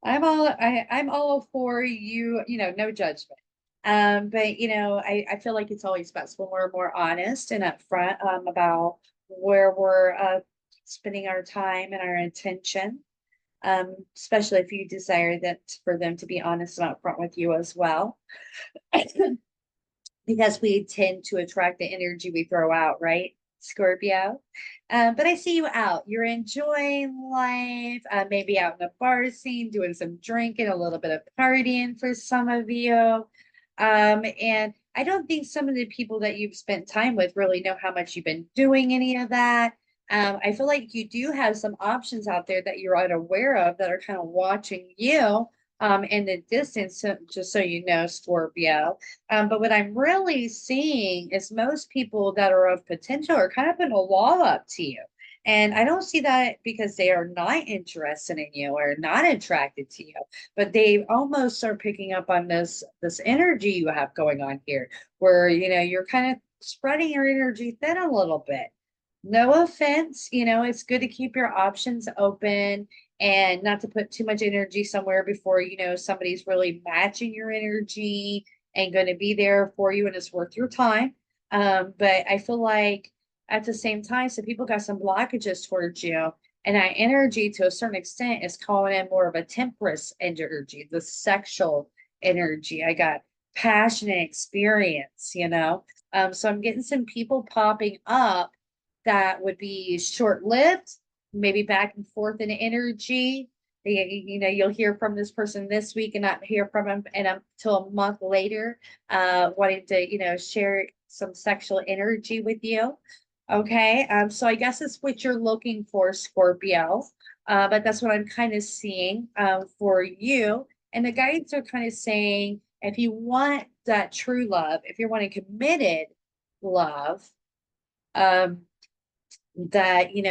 A: I'm all for you, no judgment. But I feel like it's always best when we're more honest and upfront about where we're spending our time and our attention. Especially if you desire that for them to be honest and upfront with you as well. Because we tend to attract the energy we throw out, right? Scorpio. But I see you out. You're enjoying life, maybe out in the bar scene, doing some drinking, a little bit of partying for some of you. And I don't think some of the people that you've spent time with really know how much you've been doing any of that. I feel like you do have some options out there that you're unaware of that are kind of watching you in the distance, just so you know, Scorpio. But what I'm really seeing is most people that are of potential are kind of putting a wall up to you. And I don't see that because they are not interested in you or not attracted to you, but they almost are picking up on this energy you have going on here, where you're kind of spreading your energy thin a little bit. No offense, it's good to keep your options open and not to put too much energy somewhere before somebody's really matching your energy and going to be there for you and it's worth your time. But I feel like at the same time, some people got some blockages towards you, and that energy to a certain extent is calling in more of a temperance energy, the sexual energy. I got passionate experience. So I'm getting some people popping up that would be short-lived, maybe back and forth in energy. You'll hear from this person this week and not hear from them until a month later, wanting to, share some sexual energy with you. Okay. So I guess it's what you're looking for, Scorpio. But that's what I'm kind of seeing for you. And the guides are kind of saying if you want that true love, if you're wanting committed love, um, that you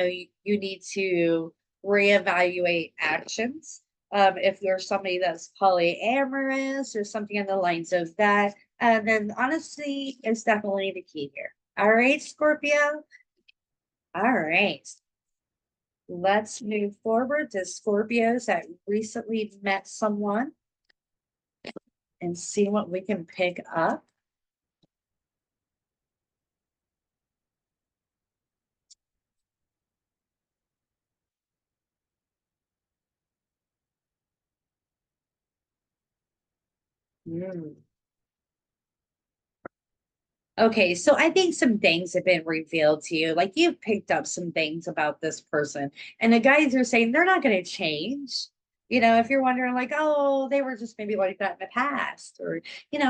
A: need to reevaluate actions. If there's somebody that's polyamorous or something in the lines of that, then honesty is definitely the key here. All right, Scorpio. All right. Let's move forward to Scorpios that recently met someone and see what we can pick up. Mm. Okay, so I think some things have been revealed to you. Like you've picked up some things about this person, and the guys are saying they're not going to change. If you're wondering, like, oh, they were just maybe like that in the past, or,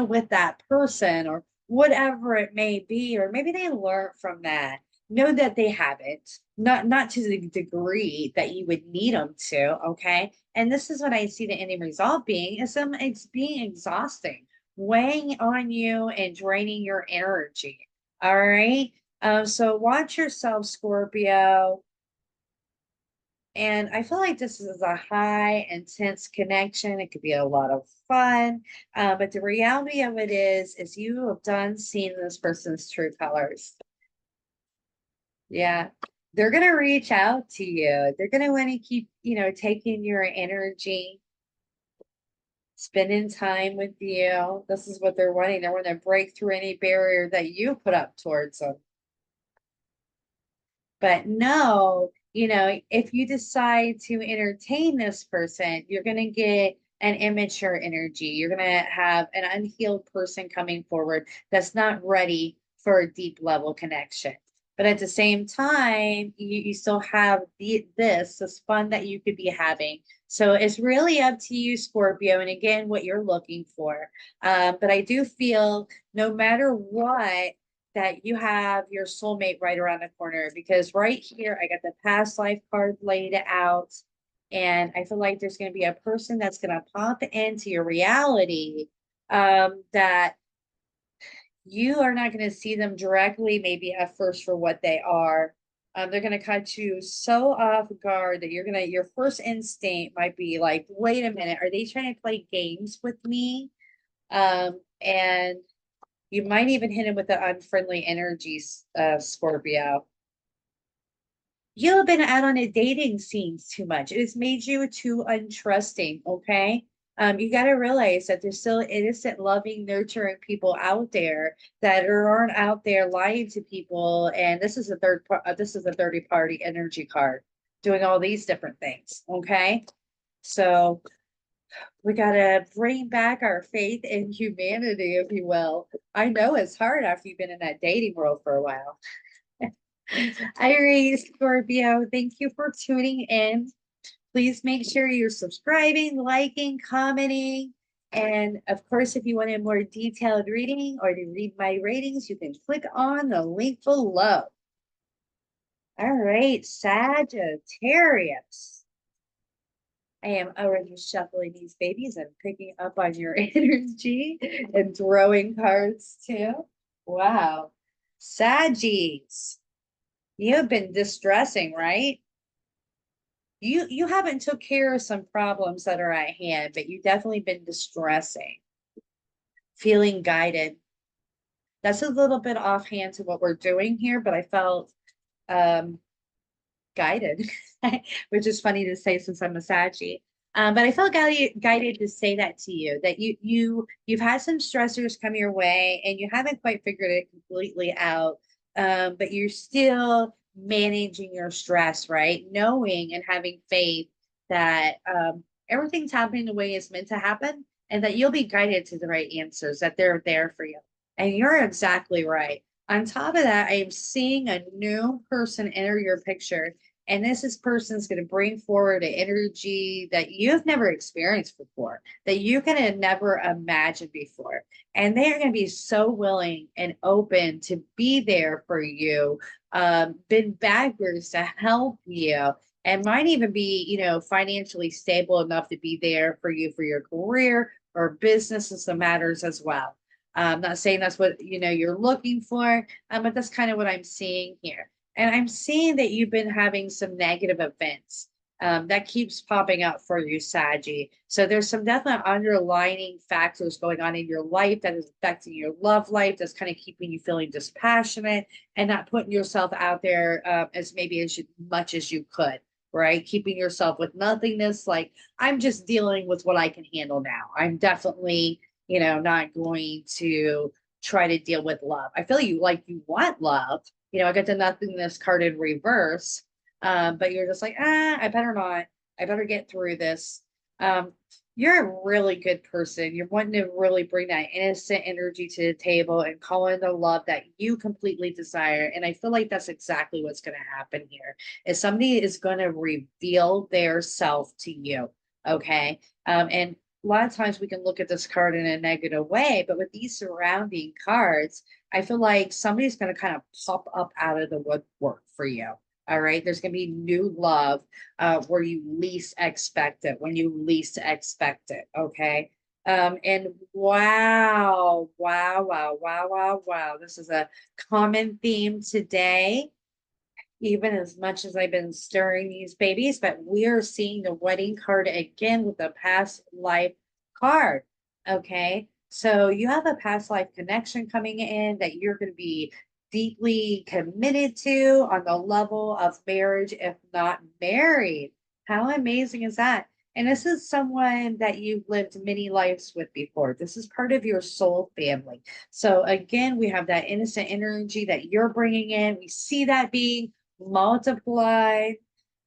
A: with that person, or whatever it may be, or maybe they learned from that. Know that they haven't, not to the degree that you would need them to. Okay. And this is what I see the ending result being is it's being exhausting, weighing on you and draining your energy. All right. So watch yourself, Scorpio. And I feel like this is a high, intense connection. It could be a lot of fun. But the reality of it is you have done seeing this person's true colors. Yeah. They're going to reach out to you. They're going to want to keep, taking your energy, spending time with you. This is what they're wanting. They want to break through any barrier that you put up towards them. But no, if you decide to entertain this person, you're going to get an immature energy. You're going to have an unhealed person coming forward that's not ready for a deep level connection. But at the same time, you still have this fun that you could be having. So it's really up to you, Scorpio, and again, what you're looking for. But I do feel no matter what, that you have your soulmate right around the corner, because right here I got the past life card laid out, and I feel like there's going to be a person that's going to pop into your reality, that you are not going to see them directly maybe at first for what they are. They're going to catch you so off guard that your first instinct might be like, wait a minute, are they trying to play games with me? And you might even hit him with the unfriendly energies, Scorpio. You have been out on a dating scene too much. It has made you too untrusting, okay? You got to realize that there's still innocent, loving, nurturing people out there that aren't out there lying to people. And this is this is a third party energy card doing all these different things, okay? So we got to bring back our faith in humanity, if you will. I know it's hard after you've been in that dating world for a while. Aries, Scorpio, thank you for tuning in. Please make sure you're subscribing, liking, commenting. And of course, if you want a more detailed reading or to read my ratings, you can click on the link below. All right, Sagittarius. I am already shuffling these babies and picking up on your energy and throwing cards too. Wow. Saggies, you have been distressing, right? You haven't took care of some problems that are at hand, but you definitely been distressing, feeling guided. That's a little bit offhand to what we're doing here, but I felt um guided, which is funny to say since I'm a Saggy. But I felt guided to say that to you, that you've had some stressors come your way and you haven't quite figured it completely out. But you're still managing your stress, right? Knowing and having faith that everything's happening the way it's meant to happen, and that you'll be guided to the right answers, that they're there for you. And you're exactly right. On top of that, I am seeing a new person enter your picture, and this person's going to bring forward an energy that you've never experienced before, that you can have never imagined before. And they are going to be so willing and open to be there for you, bend backwards to help you. and might even be, financially stable enough to be there for you for your career or business and some matters as well. I'm not saying that's what, you're looking for, but that's kind of what I'm seeing here. And I'm seeing that you've been having some negative events that keeps popping up for you, Saggy. So there's some definite underlining factors going on in your life that is affecting your love life, that's kind of keeping you feeling dispassionate and not putting yourself out there as maybe much as you could, right? Keeping yourself with nothingness, like I'm just dealing with what I can handle now. I'm definitely, not going to try to deal with love. I feel you want love. I got the nothingness card in reverse, but you're just like, I better not. I better get through this. Um, you're a really good person. You're wanting to really bring that innocent energy to the table and call in the love that you completely desire. And I feel like that's exactly what's going to happen here. Is somebody is going to reveal their self to you. Okay. And a lot of times we can look at this card in a negative way, but with these surrounding cards, I feel like somebody's going to kind of pop up out of the woodwork for you. All right. There's going to be new love where you least expect it, when you least expect it. Okay. And wow, wow, wow, wow, wow, wow. This is a common theme today, even as much as I've been stirring these babies, but we're seeing the wedding card again with the past life card. Okay. So you have a past life connection coming in that you're going to be deeply committed to on the level of marriage, if not married. How amazing is that? And this is someone that you've lived many lives with before. This is part of your soul family. So again, we have that innocent energy that you're bringing in. We see that being multiplied.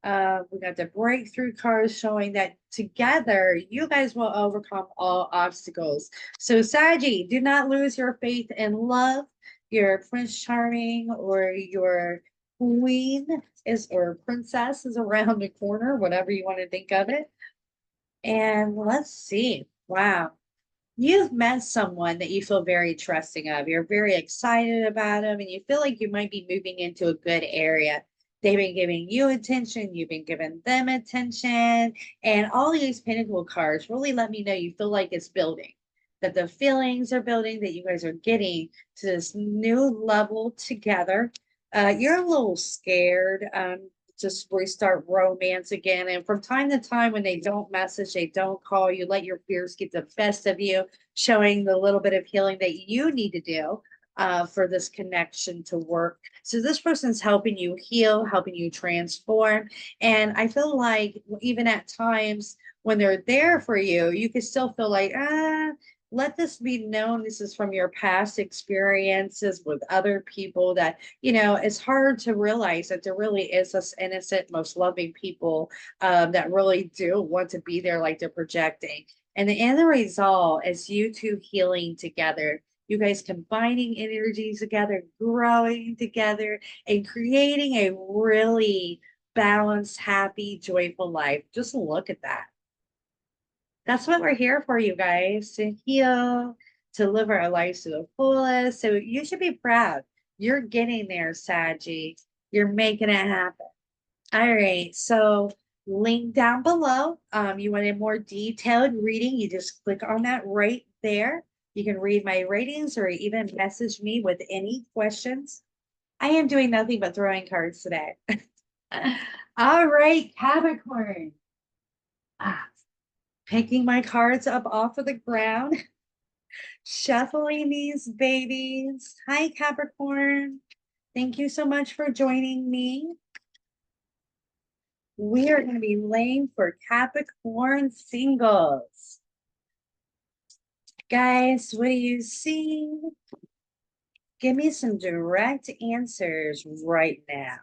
A: We got the breakthrough cards showing that together you guys will overcome all obstacles. So, Saggy, do not lose your faith in love. Your Prince Charming or your queen is or princess is around the corner, whatever you want to think of it. And let's see. Wow. You've met someone that you feel very trusting of. You're very excited about them, and you feel like you might be moving into a good area. They've been giving you attention, you've been giving them attention, and all these Pentacle cards really let me know you feel like it's building, that the feelings are building, that you guys are getting to this new level together. You're a little scared. Just restart romance again. And from time to time, when they don't message, they don't call, you let your fears get the best of you, showing the little bit of healing that you need to do for this connection to work. So this person's helping you heal, helping you transform. And I feel like even at times when they're there for you, you can still feel like, let this be known. This is from your past experiences with other people that, it's hard to realize that there really is this innocent, most loving people that really do want to be there like they're projecting. And the end result is you two healing together, you guys combining energies together, growing together, and creating a really balanced, happy, joyful life. Just look at that. That's what we're here for, you guys, to heal, to live our lives to the fullest. So you should be proud. You're getting there, Saggy. You're making it happen. All right. So link down below. You want a more detailed reading, you just click on that right there. You can read my ratings or even message me with any questions. I am doing nothing but throwing cards today. All right, Capricorn. Ah, picking my cards up off of the ground, shuffling these babies. Hi, Capricorn. Thank you so much for joining me. We are going to be laying for Capricorn singles. Guys, what do you see? Give me some direct answers right now.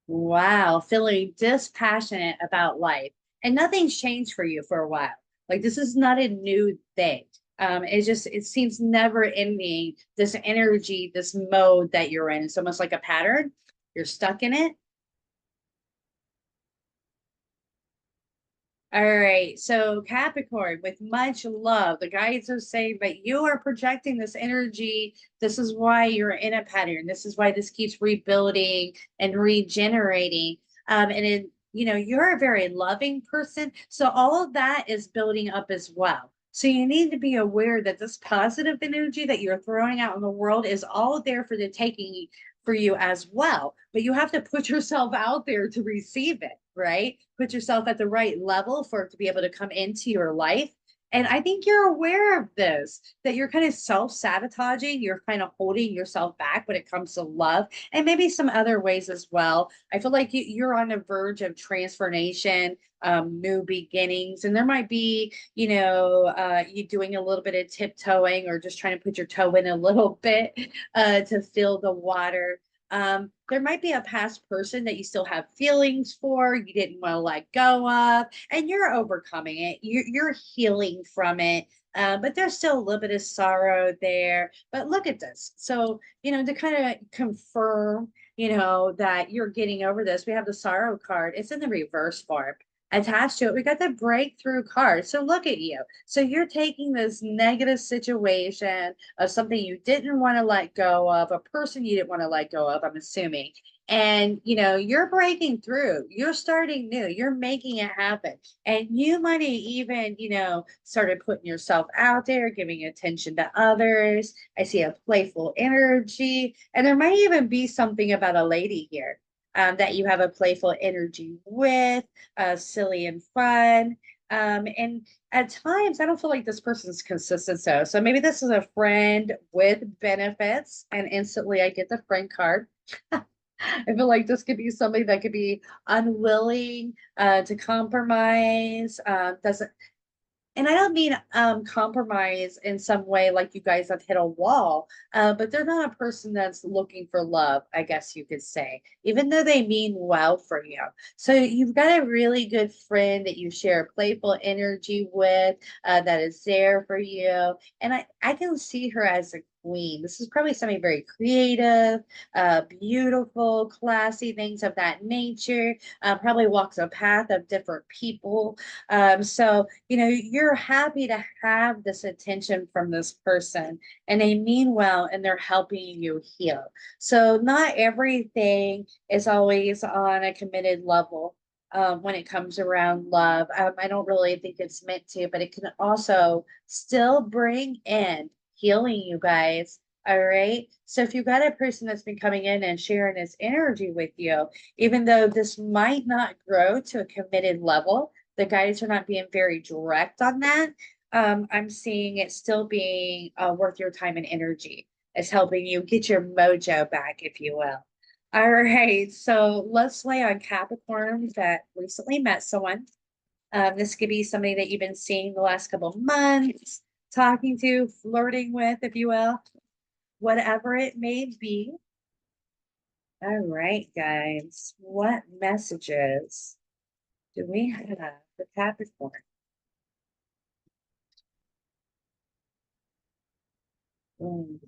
A: Wow, feeling dispassionate about life. And nothing's changed for you for a while. Like this is not a new thing. It seems never ending, this energy, this mode that you're in. It's almost like a pattern. You're stuck in it. All right. So Capricorn, with much love, the guides are saying that you are projecting this energy. This is why you're in a pattern. This is why this keeps rebuilding and regenerating. And it, you're a very loving person. So all of that is building up as well. So you need to be aware that this positive energy that you're throwing out in the world is all there for the taking for you as well. But you have to put yourself out there to receive it, right? Put yourself at the right level for it to be able to come into your life. And I think you're aware of this, that you're kind of self sabotaging. You're kind of holding yourself back when it comes to love and maybe some other ways as well. I feel like you're on the verge of transformation, new beginnings. And there might be, you doing a little bit of tiptoeing or just trying to put your toe in a little bit to feel the water. There might be a past person that you still have feelings for, you didn't want to let go of, and you're overcoming it. You're healing from it. But there's still a little bit of sorrow there. But look at this. So, to kind of confirm, that you're getting over this, we have the sorrow card. It's in the reverse form. Attached to it, we got the breakthrough card. So look at you. So you're taking this negative situation of something you didn't want to let go of, a person you didn't want to let go of, I'm assuming. And you're breaking through, you're starting new, you're making it happen. And you might even, started putting yourself out there, giving attention to others. I see a playful energy, and there might even be something about a lady here. That you have a playful energy with, silly and fun. And at times, I don't feel like this person's consistent. So maybe this is a friend with benefits, and instantly I get the friend card. I feel like this could be somebody that could be unwilling to compromise, doesn't, and I don't mean compromise in some way like you guys have hit a wall, but they're not a person that's looking for love, I guess you could say, even though they mean well for you. So you've got a really good friend that you share playful energy with, that is there for you. And I can see her as a queen. This is probably something very creative, beautiful, classy, things of that nature. Probably walks a path of different people. So, you're happy to have this attention from this person, and they mean well and they're helping you heal. So, not everything is always on a committed level. When it comes around love, I don't really think it's meant to, but it can also still bring in healing, you guys. All right. So if you've got a person that's been coming in and sharing this energy with you, even though this might not grow to a committed level, the guides are not being very direct on that. I'm seeing it still being worth your time and energy. It's helping you get your mojo back, if you will. All right, so let's lay on Capricorns that recently met someone. This could be somebody that you've been seeing the last couple of months, talking to, flirting with, if you will, whatever it may be. All right, guys, what messages do we have for Capricorn? Mm.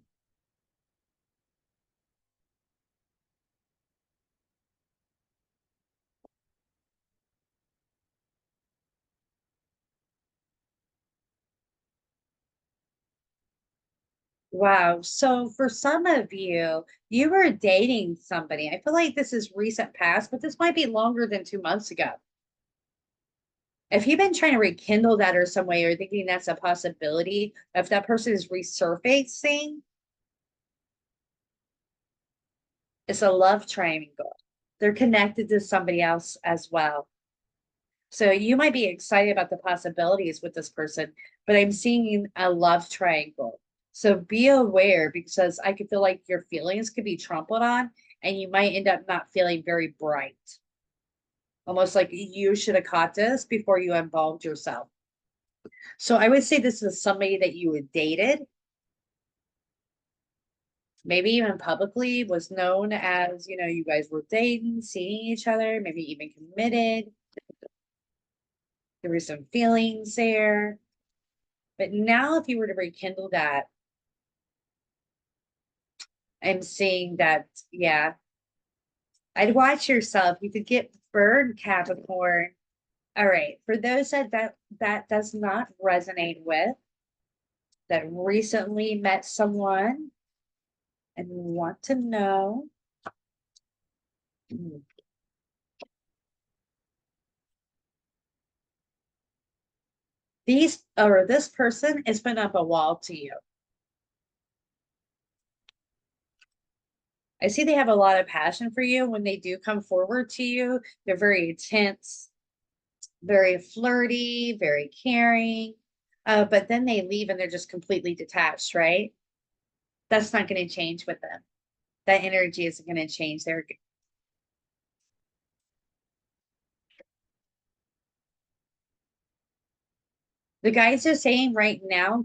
A: Wow. So for some of you, you were dating somebody. I feel like this is recent past, but this might be longer than 2 months ago. If you've been trying to rekindle that or some way or thinking that's a possibility, if that person is resurfacing, it's a love triangle. They're connected to somebody else as well. So you might be excited about the possibilities with this person, but I'm seeing a love triangle. So be aware because I could feel like your feelings could be trampled on and you might end up not feeling very bright. Almost like you should have caught this before you involved yourself. So I would say this is somebody that you had dated, maybe even publicly was known as, you guys were dating, seeing each other, maybe even committed. There were some feelings there. But now, if you were to rekindle that, I'm seeing that, yeah, I'd watch yourself. You could get burned, Capricorn. All right. For those that does not resonate with, that recently met someone and want to know. This person is putting up a wall to you. I see they have a lot of passion for you. When they do come forward to you, they're very intense, very flirty, very caring. But then they leave and they're just completely detached, right? That's not going to change with them. That energy isn't going to change. The guys are saying right now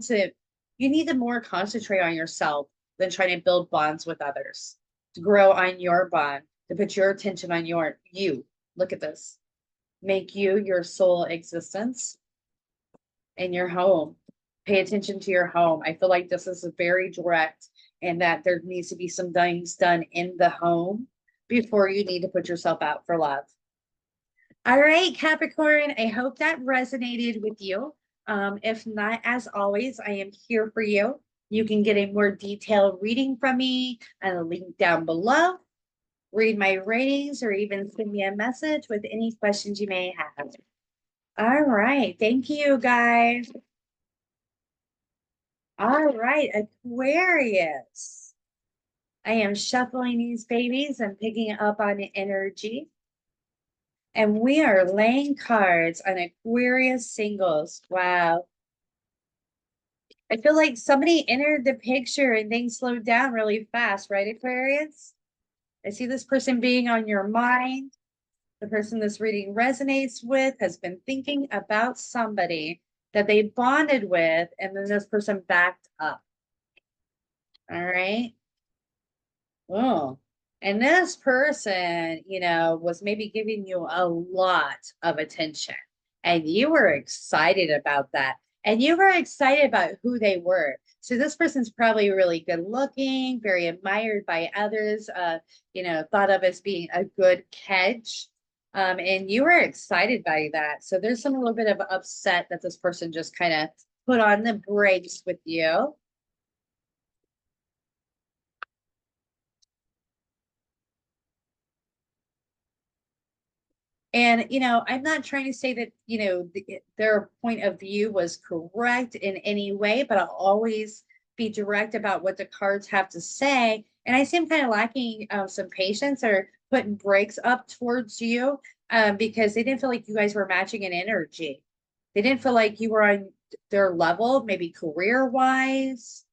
A: you need to more concentrate on yourself than trying to build bonds with others, to grow on your bond, to put your attention on you. Look at this. Make you your sole existence in your home. Pay attention to your home. I feel like this is very direct and that there needs to be some things done in the home before you need to put yourself out for love. All right, Capricorn, I hope that resonated with you. If not, as always, I am here for you. You can get a more detailed reading from me and a link down below. Read my ratings or even send me a message with any questions you may have. All right. Thank you, guys. All right, Aquarius. I am shuffling these babies and picking up on the energy. And we are laying cards on Aquarius singles. Wow. I feel like somebody entered the picture and things slowed down really fast, right, Aquarius? I see this person being on your mind. The person this reading resonates with has been thinking about somebody that they bonded with, and then this person backed up. All right. Oh, and this person, was maybe giving you a lot of attention, and you were excited about that. And you were excited about who they were. So this person's probably really good looking, very admired by others, thought of as being a good catch. And you were excited by that. So there's some a little bit of upset that this person just kind of put on the brakes with you. And, I'm not trying to say that, their point of view was correct in any way, but I'll always be direct about what the cards have to say. And I seem kind of lacking some patience or putting breaks up towards you because they didn't feel like you guys were matching in energy. They didn't feel like you were on their level, maybe career wise.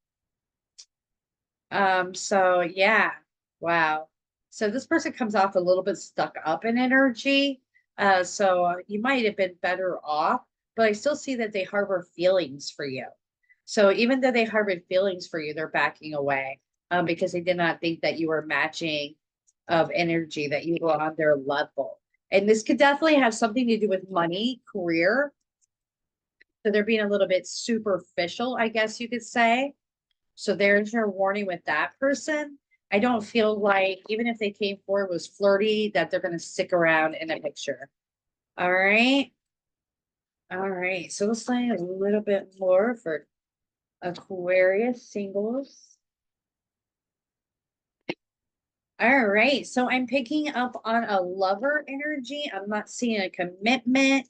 A: So yeah, wow. So this person comes off a little bit stuck up in energy. So you might have been better off, but I still see that they harbor feelings for you. So even though they harbored feelings for you, they're backing away because they did not think that you were matching of energy, that you were on their level. And this could definitely have something to do with money, career. So they're being a little bit superficial, I guess you could say. So there's your warning with that person. I don't feel like even if they came forward was flirty, that they're going to stick around in a picture. All right. All right. So let's say a little bit more for Aquarius singles. All right. So I'm picking up on a lover energy. I'm not seeing a commitment.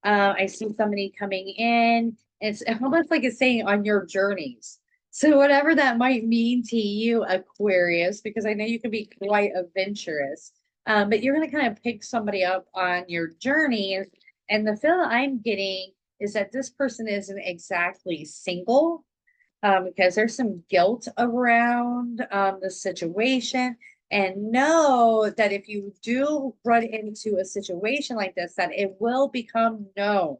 A: I see somebody coming in. It's almost like it's saying on your journeys. So whatever that might mean to you, Aquarius, because I know you can be quite adventurous, but you're going to kind of pick somebody up on your journeys. And the feel I'm getting is that this person isn't exactly single because there's some guilt around the situation. And know that if you do run into a situation like this, that it will become known.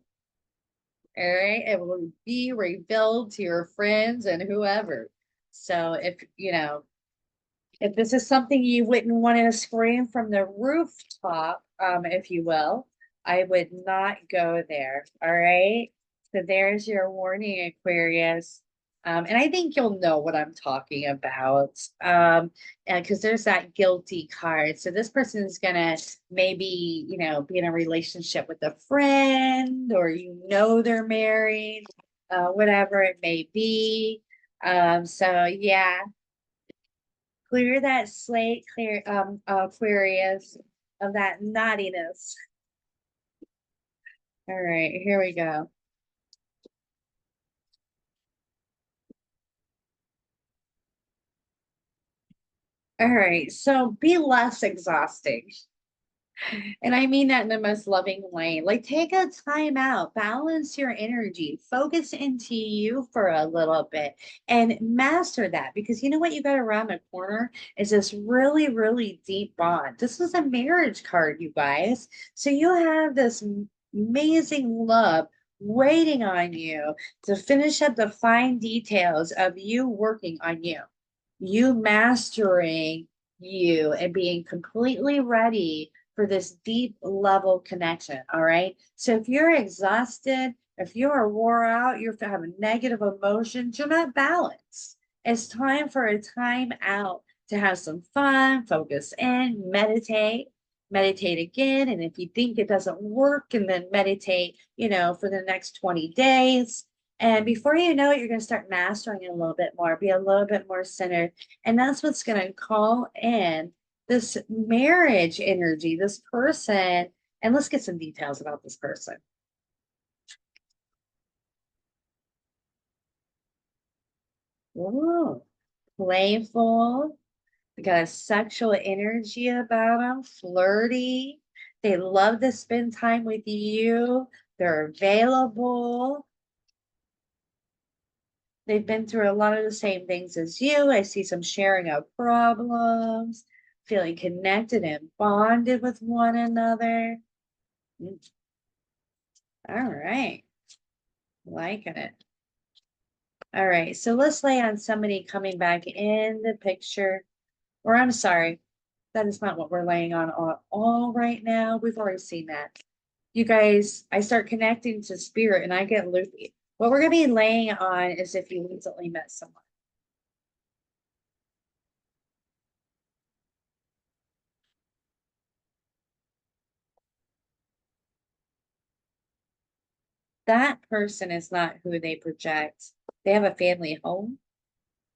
A: All right. It will be revealed to your friends and whoever. So if this is something you wouldn't want to scream from the rooftop, if you will, I would not go there. All right. So there's your warning, Aquarius. And I think you'll know what I'm talking about. Because there's that guilty card. So this person is gonna maybe, be in a relationship with a friend, or they're married, whatever it may be. So yeah, clear that slate, clear Aquarius, of that naughtiness. All right, here we go. All right, so be less exhausting. And I mean that in the most loving way. Like, take a time out, balance your energy, focus into you for a little bit, and master that. Because you know what you got around the corner is this really, really deep bond. This is a marriage card, you guys. So you have this amazing love waiting on you to finish up the fine details of you working on you, you mastering you, and being completely ready for this deep level connection. All right. So if you're exhausted, if you are wore out, you're having negative emotions, you're not balanced. It's time for a time out to have some fun, focus in, meditate again. And if you think it doesn't work, and then meditate, for the next 20 days. And before you know it, you're going to start mastering it a little bit more, be a little bit more centered. And that's what's going to call in this marriage energy, this person. And let's get some details about this person. Ooh, playful. They got a sexual energy about them, flirty. They love to spend time with you. They're available. They've been through a lot of the same things as you. I see some sharing of problems, feeling connected and bonded with one another. Mm, all right, liking it. All right, so let's lay on somebody coming back in the picture. Or I'm sorry, that is not what we're laying on all right now. We've already seen that. You guys, I start connecting to spirit and I get loopy. What we're going to be laying on is if you recently met someone. That person is not who they project. They have a family home.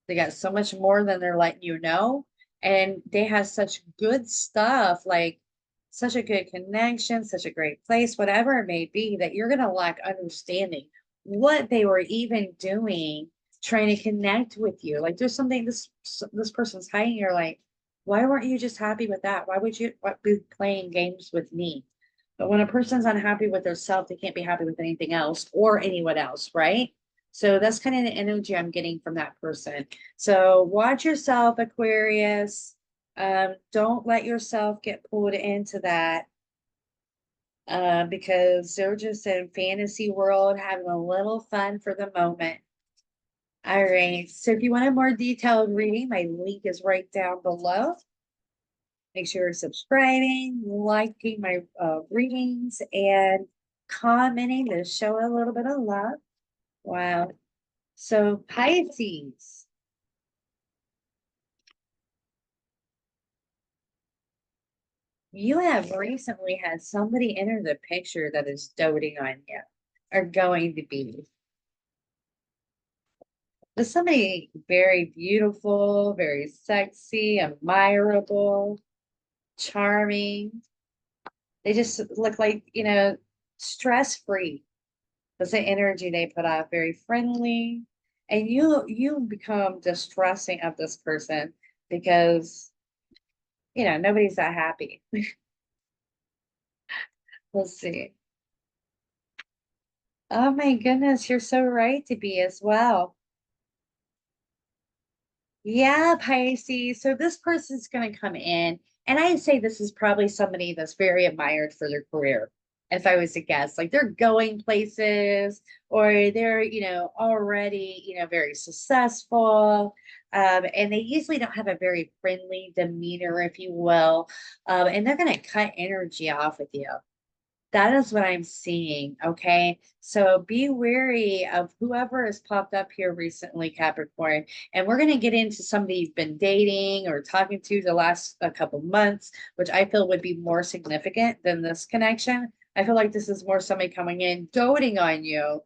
A: They got so much more than they're letting you know. And they have such good stuff, like such a good connection, such a great place, whatever it may be, that you're going to lack understanding what they were even doing trying to connect with you. Like there's something this person's hiding. You're like, why weren't you just happy with that? Why would you be playing games with me? But when a person's unhappy with their self, they can't be happy with anything else or anyone else, right? So that's kind of the energy I'm getting from that person. So watch yourself, Aquarius. Don't let yourself get pulled into that, because they're just in fantasy world having a little fun for the moment. All right. So if you want a more detailed reading, my link is right down below. Make sure you're subscribing, liking my readings, and commenting to show a little bit of love. Wow. So Pisces, you have recently had somebody enter the picture that is doting on you, or going to be. There's somebody very beautiful, very sexy, admirable, charming. They just look like, stress free. That's the energy they put out, very friendly. And you become distrusting of this person because, nobody's that happy. Let's see. Oh my goodness, you're so right to be as well. Yeah, Pisces. So this person's going to come in, and I'd say this is probably somebody that's very admired for their career. If I was to guess, like they're going places, or they're, already, very successful. And they usually don't have a very friendly demeanor, if you will. And they're going to cut energy off with you. That is what I'm seeing. Okay. So be wary of whoever has popped up here recently, Capricorn. And we're going to get into somebody you've been dating or talking to the last a couple months, which I feel would be more significant than this connection. I feel like this is more somebody coming in, doting on you,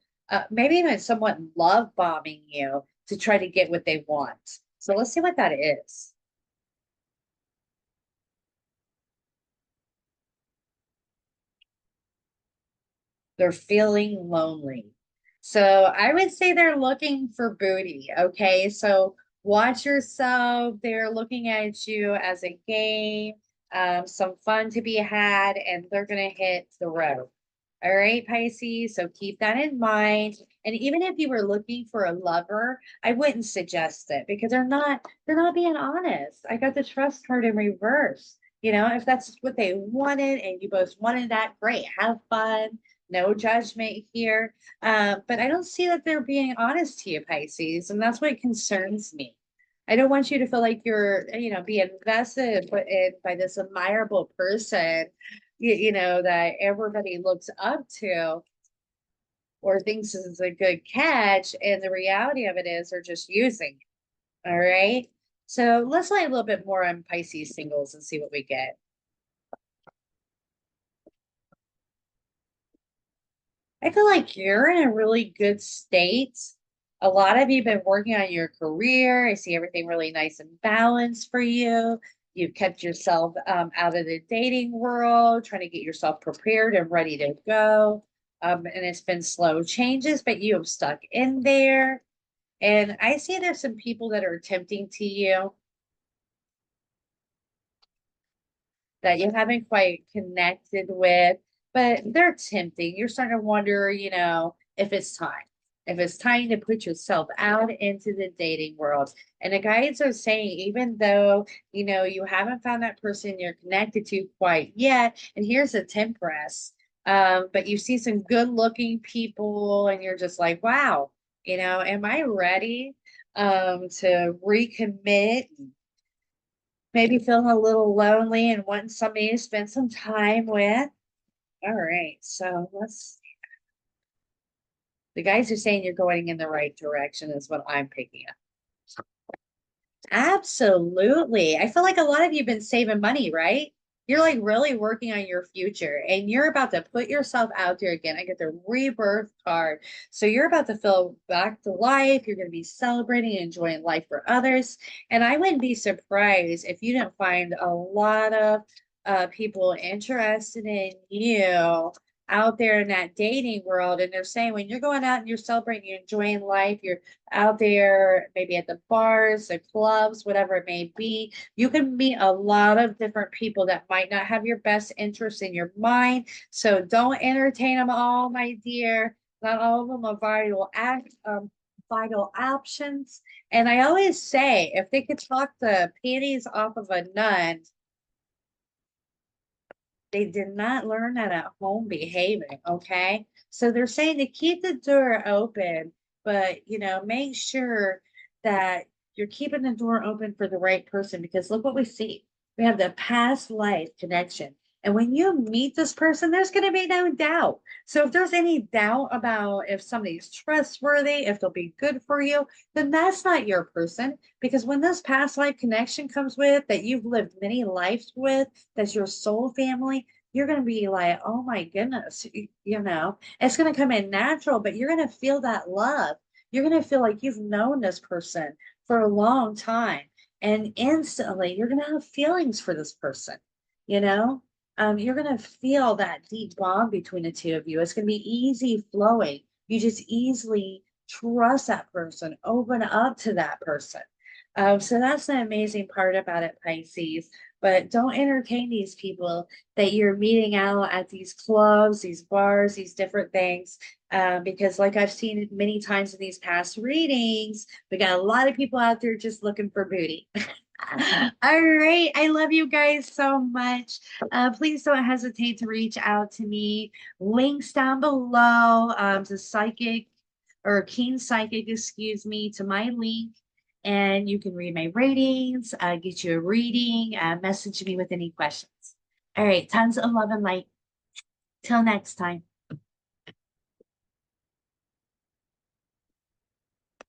A: maybe even somewhat love bombing you to try to get what they want. So let's see what that is. They're feeling lonely. So I would say they're looking for booty. Okay. So watch yourself. They're looking at you as a game, some fun to be had, and they're going to hit the road. All right, Pisces. So keep that in mind. And even if you were looking for a lover, I wouldn't suggest it because they're not being honest. I got the trust card in reverse. If that's what they wanted and you both wanted that, great. Have fun, no judgment here. But I don't see that they're being honest to you, Pisces, and that's what concerns me. I don't want you to feel like you're, be invested by this admirable person, that everybody looks up to or thinks is a good catch. And the reality of it is they're just using you. All right. So let's lay a little bit more on Pisces singles and see what we get. I feel like you're in a really good state. A lot of you have been working on your career. I see everything really nice and balanced for you. You've kept yourself out of the dating world, trying to get yourself prepared and ready to go. And it's been slow changes, but you have stuck in there. And I see there's some people that are tempting to you that you haven't quite connected with, but they're tempting. You're starting to wonder, if it's time. If it's time to put yourself out into the dating world. And the guides are saying, even though, you haven't found that person you're connected to quite yet, and here's a temperance, but you see some good looking people and you're just like, wow, am I ready to recommit, maybe feeling a little lonely and wanting somebody to spend some time with. All right, so the guys are saying you're going in the right direction, is what I'm picking up. Absolutely. I feel like a lot of you have been saving money, right? You're like really working on your future and you're about to put yourself out there again. I get the rebirth card. So you're about to feel back to life. You're going to be celebrating and enjoying life for others. And I wouldn't be surprised if you didn't find a lot of people interested in you out there in that dating world. And they're saying when you're going out and you're celebrating, you're enjoying life, you're out there, maybe at the bars, the clubs, whatever it may be. You can meet a lot of different people that might not have your best interest in your mind. So don't entertain them all, my dear. Not all of them are vital options. And I always say, if they could talk the panties off of a nun, they did not learn that at home behaving. Okay. So they're saying to keep the door open, but, make sure that you're keeping the door open for the right person because look what we see. We have the past life connection. And when you meet this person, there's going to be no doubt. So if there's any doubt about if somebody's trustworthy, if they'll be good for you, then that's not your person. Because when this past life connection comes with that you've lived many lives with, that's your soul family, you're going to be like, oh my goodness, it's going to come in natural, but you're going to feel that love. You're going to feel like you've known this person for a long time. And instantly, you're going to have feelings for this person, you know? You're going to feel that deep bond between the two of you. It's going to be easy flowing. You just easily trust that person, open up to that person. So that's the amazing part about it, Pisces. But don't entertain these people that you're meeting out at these clubs, these bars, these different things. Because, like I've seen many times in these past readings, we got a lot of people out there just looking for booty. All right. I love you guys so much. Please don't hesitate to reach out to me. Links down below to psychic or keen psychic, excuse me, to my link. And you can read my ratings, get you a reading, message me with any questions. All right. Tons of love and light. Till next time.